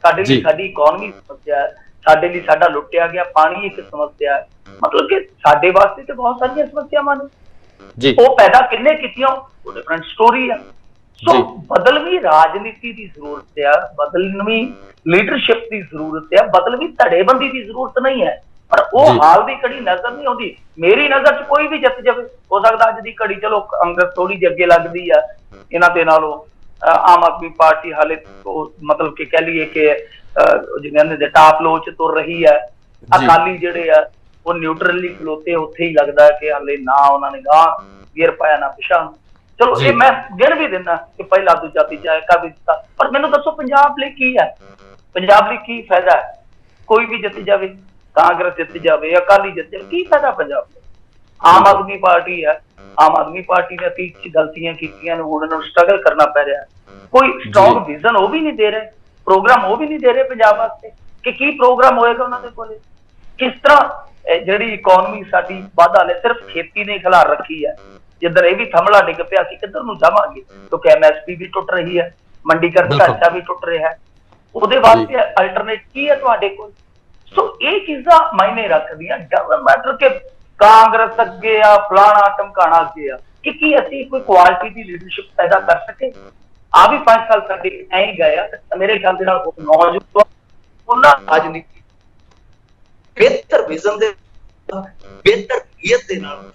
ਸਾਡੇ ਲਈ ਸਾਡੀ ਇਕਨੋਮੀ ਸਮੱਸਿਆ ਹੈ, ਸਾਡੇ ਲਈ ਸਾਡਾ ਲੁੱਟਿਆ ਗਿਆ ਪਾਣੀ ਇੱਕ ਸਮੱਸਿਆ ਹੈ, ਮਤਲਬ ਕਿ ਸਾਡੇ ਵਾਸਤੇ ਤੇ ਬਹੁਤ ਸਾਰੀਆਂ ਸਮੱਸਿਆਵਾਂ ਨੇ। ਉਹ ਪੈਦਾ ਕਿੰਨੇ ਕੀਤੀਆਂ ਉਹ ਡਿਫਰੈਂਟ ਸਟੋਰੀ ਆ। ਸੋ ਬਦਲਵੀਂ ਰਾਜਨੀਤੀ ਦੀ ਜ਼ਰੂਰਤ ਆ, ਬਦਲਵੀਂ ਲੀਡਰਸ਼ਿਪ ਦੀ ਜ਼ਰੂਰਤ ਆ, ਬਦਲਵੀਂ ਧੜੇਬੰਦੀ ਦੀ ਜ਼ਰੂਰਤ ਨਹੀਂ ਹੈ। ਪਰ ਉਹ ਹਾਲ ਦੀ ਘੜੀ ਨਜ਼ਰ ਨਹੀਂ ਆਉਂਦੀ। ਮੇਰੀ ਨਜ਼ਰ 'ਚ ਕੋਈ ਵੀ ਜਿੱਤ ਜਾਵੇ, ਹੋ ਸਕਦਾ ਅੱਜ ਦੀ ਘੜੀ ਚਲੋ ਕਾਂਗਰਸ ਥੋੜੀ ਜਿਹੀ ਅੱਗੇ ਲੱਗਦੀ ਆ ਇਹਨਾਂ ਦੇ ਨਾਲੋਂ, ਆਮ ਆਦਮੀ ਪਾਰਟੀ ਹਾਲੇ ਮਤਲਬ ਕਿ ਕਹਿ ਲਈਏ ਕਿ ਜਿਵੇਂ ਦੇ ਟਾਪ ਲੋ 'ਚ ਤੁਰ ਰਹੀ ਹੈ, ਅਕਾਲੀ ਜਿਹੜੇ ਆ ਉਹ ਨਿਊਟਰਲੀ ਖਲੋਤੇ, ਉੱਥੇ ਹੀ ਲੱਗਦਾ ਕਿ ਹਾਲੇ ਨਾ ਉਹਨਾਂ ਨੇ ਗਾਂ ਗੇਰ ਪਾਇਆ ਨਾ ਪਿਛਾਂ। ਚਲੋ ਇਹ ਮੈਂ ਗਿਣ ਵੀ ਦਿੰਦਾ ਕਿ ਪਹਿਲਾ ਦੂਜਾ ਤੀਜਾ ਇੱਕ ਵੀ ਦਿੱਤਾ, ਪਰ ਮੈਨੂੰ ਦੱਸੋ ਪੰਜਾਬ ਲਈ ਕੀ ਹੈ, ਪੰਜਾਬ ਲਈ ਕੀ ਫਾਇਦਾ ਹੈ? ਕੋਈ ਵੀ ਜਿੱਤ ਜਾਵੇ, ਕਾਂਗਰਸ ਜਿੱਤ ਜਾਵੇ, ਅਕਾਲੀ ਜਿੱਤ ਜਾਵੇ, ਕੀ ਫਾਇਦਾ ਪੰਜਾਬ ਨੂੰ? ਆਮ ਆਦਮੀ ਪਾਰਟੀ ਹੈ, ਆਮ ਆਦਮੀ ਪਾਰਟੀ ਨੇ ਅਤੀਤ 'ਚ ਗਲਤੀਆਂ ਕੀਤੀਆਂ ਨੇ, ਹੁਣ ਇਹਨਾਂ ਨੂੰ ਸਟਰਗਲ ਕਰਨਾ ਪੈ ਰਿਹਾ। ਕੋਈ ਸਟਰੋਂਗ ਵਿਜ਼ਨ ਉਹ ਵੀ ਨਹੀਂ ਦੇ ਰਹੇ, ਪ੍ਰੋਗਰਾਮ ਉਹ ਵੀ ਨਹੀਂ ਦੇ ਰਹੇ ਪੰਜਾਬ ਵਾਸਤੇ ਕਿ ਕੀ ਪ੍ਰੋਗਰਾਮ ਹੋਏਗਾ ਉਹਨਾਂ ਦੇ ਕੋਲੇ, ਕਿਸ ਤਰ੍ਹਾਂ ਜਿਹੜੀ ਇਕਨੋਮੀ ਸਾਡੀ ਵਾਧਾ ਲੈ। ਸਿਰਫ ਖੇਤੀ ਨੇ ਖਿਲਾਰ ਰੱਖੀ ਹੈ, ਜਿੱਧਰ ਇਹ ਵੀ ਥੰਮਲਾ ਡਿੱਗ ਪਿਆ ਸੀ ਕਿੱਧਰ ਨੂੰ ਜਾਵਾਂਗੇ, ਕਿਉਂਕਿ MSP ਵੀ ਟੁੱਟ ਰਹੀ ਹੈ, ਮੰਡੀਕਰਨ ਢਾਂਚਾ ਵੀ ਟੁੱਟ ਰਿਹਾ ਹੈ, ਉਹਦੇ ਵਾਸਤੇ ਅਲਟਰਨੇਟ ਕੀ ਹੈ ਤੁਹਾਡੇ ਕੋਲ? ਸੋ ਇਹ ਚੀਜ਼ਾਂ ਮਾਇਨੇ ਰੱਖਦੀਆਂ। ਡਬਲ ਮੈਟਰ ਕਿ ਕਾਂਗਰਸ ਅੱਗੇ ਆ, ਫਲਾਣਾ ਟਮਕਾਣਾ ਅੱਗੇ ਆ, ਕਿ ਕੀ ਅਸੀਂ ਕੋਈ ਕੁਆਲਿਟੀ ਦੀ ਲੀਡਰਸ਼ਿਪ ਪੈਦਾ ਕਰ ਸਕੇ? ਆ ਵੀ 5 ਸਾਲ ਸਾਡੇ ਐਂ ਹੀ ਗਏ ਆ। ਮੇਰੇ ਖਿਆਲ ਦੇ ਨਾਲ ਨੌਜਵਾਨ ਉਹਨਾਂ ਰਾਜਨੀਤੀ ਬਿਹਤਰ ਵਿਜ਼ਨ ਦੇ ਬਿਹਤਰ ਨੀਅਤ ਦੇ ਨਾਲ।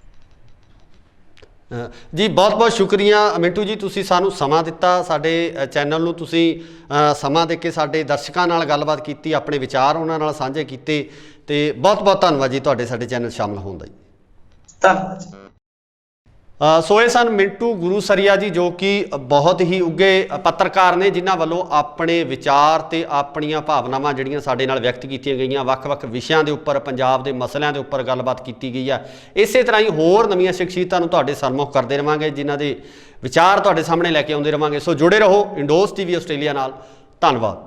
ਜੀ ਬਹੁਤ ਬਹੁਤ ਸ਼ੁਕਰੀਆ ਮਿੰਟੂ ਜੀ, ਤੁਸੀਂ ਸਾਨੂੰ ਸਮਾਂ ਦਿੱਤਾ, ਸਾਡੇ ਚੈਨਲ ਨੂੰ ਤੁਸੀਂ ਸਮਾਂ ਦੇ ਕੇ ਸਾਡੇ ਦਰਸ਼ਕਾਂ ਨਾਲ ਗੱਲਬਾਤ ਕੀਤੀ, ਆਪਣੇ ਵਿਚਾਰ ਉਹਨਾਂ ਨਾਲ ਸਾਂਝੇ ਕੀਤੇ, ਤੇ ਬਹੁਤ ਬਹੁਤ ਧੰਨਵਾਦ ਜੀ ਤੁਹਾਡੇ ਸਾਡੇ ਚੈਨਲ ਸ਼ਾਮਲ ਹੋਣ ਦਾ ਜੀ। ਧੰਨਵਾਦ। ਸੋ ਇਹ ਸਨ ਮਿੰਟੂ ਗੁਰੂਸਰੀਆ ਜੀ, ਜੋ ਕਿ ਬਹੁਤ ਹੀ ਉੱਘੇ ਪੱਤਰਕਾਰ ਨੇ, ਜਿਨ੍ਹਾਂ ਵੱਲੋਂ ਆਪਣੇ ਵਿਚਾਰ ਤੇ ਆਪਣੀਆਂ ਭਾਵਨਾਵਾਂ ਜਿਹੜੀਆਂ ਸਾਡੇ ਨਾਲ ਵਿਅਕਤ ਕੀਤੀਆਂ ਗਈਆਂ, ਵੱਖ-ਵੱਖ ਵਿਸ਼ਿਆਂ ਦੇ ਉੱਪਰ, ਪੰਜਾਬ ਦੇ ਮਸਲਿਆਂ ਦੇ ਉੱਪਰ ਗੱਲਬਾਤ ਕੀਤੀ ਗਈ ਹੈ। ਇਸੇ ਤਰ੍ਹਾਂ ਹੀ ਹੋਰ ਨਵੀਆਂ ਸ਼ਖਸੀਅਤਾਂ ਨੂੰ ਤੁਹਾਡੇ ਸਨਮੁਖ ਕਰਦੇ ਰਹਾਂਗੇ, ਜਿਨ੍ਹਾਂ ਦੇ ਵਿਚਾਰ ਤੁਹਾਡੇ ਸਾਹਮਣੇ ਲੈ ਕੇ ਆਉਂਦੇ ਰਹਾਂਗੇ। ਸੋ ਜੁੜੇ ਰਹੋ ਇੰਡੋਜ਼ TV ਆਸਟ੍ਰੇਲੀਆ ਨਾਲ। ਧੰਨਵਾਦ।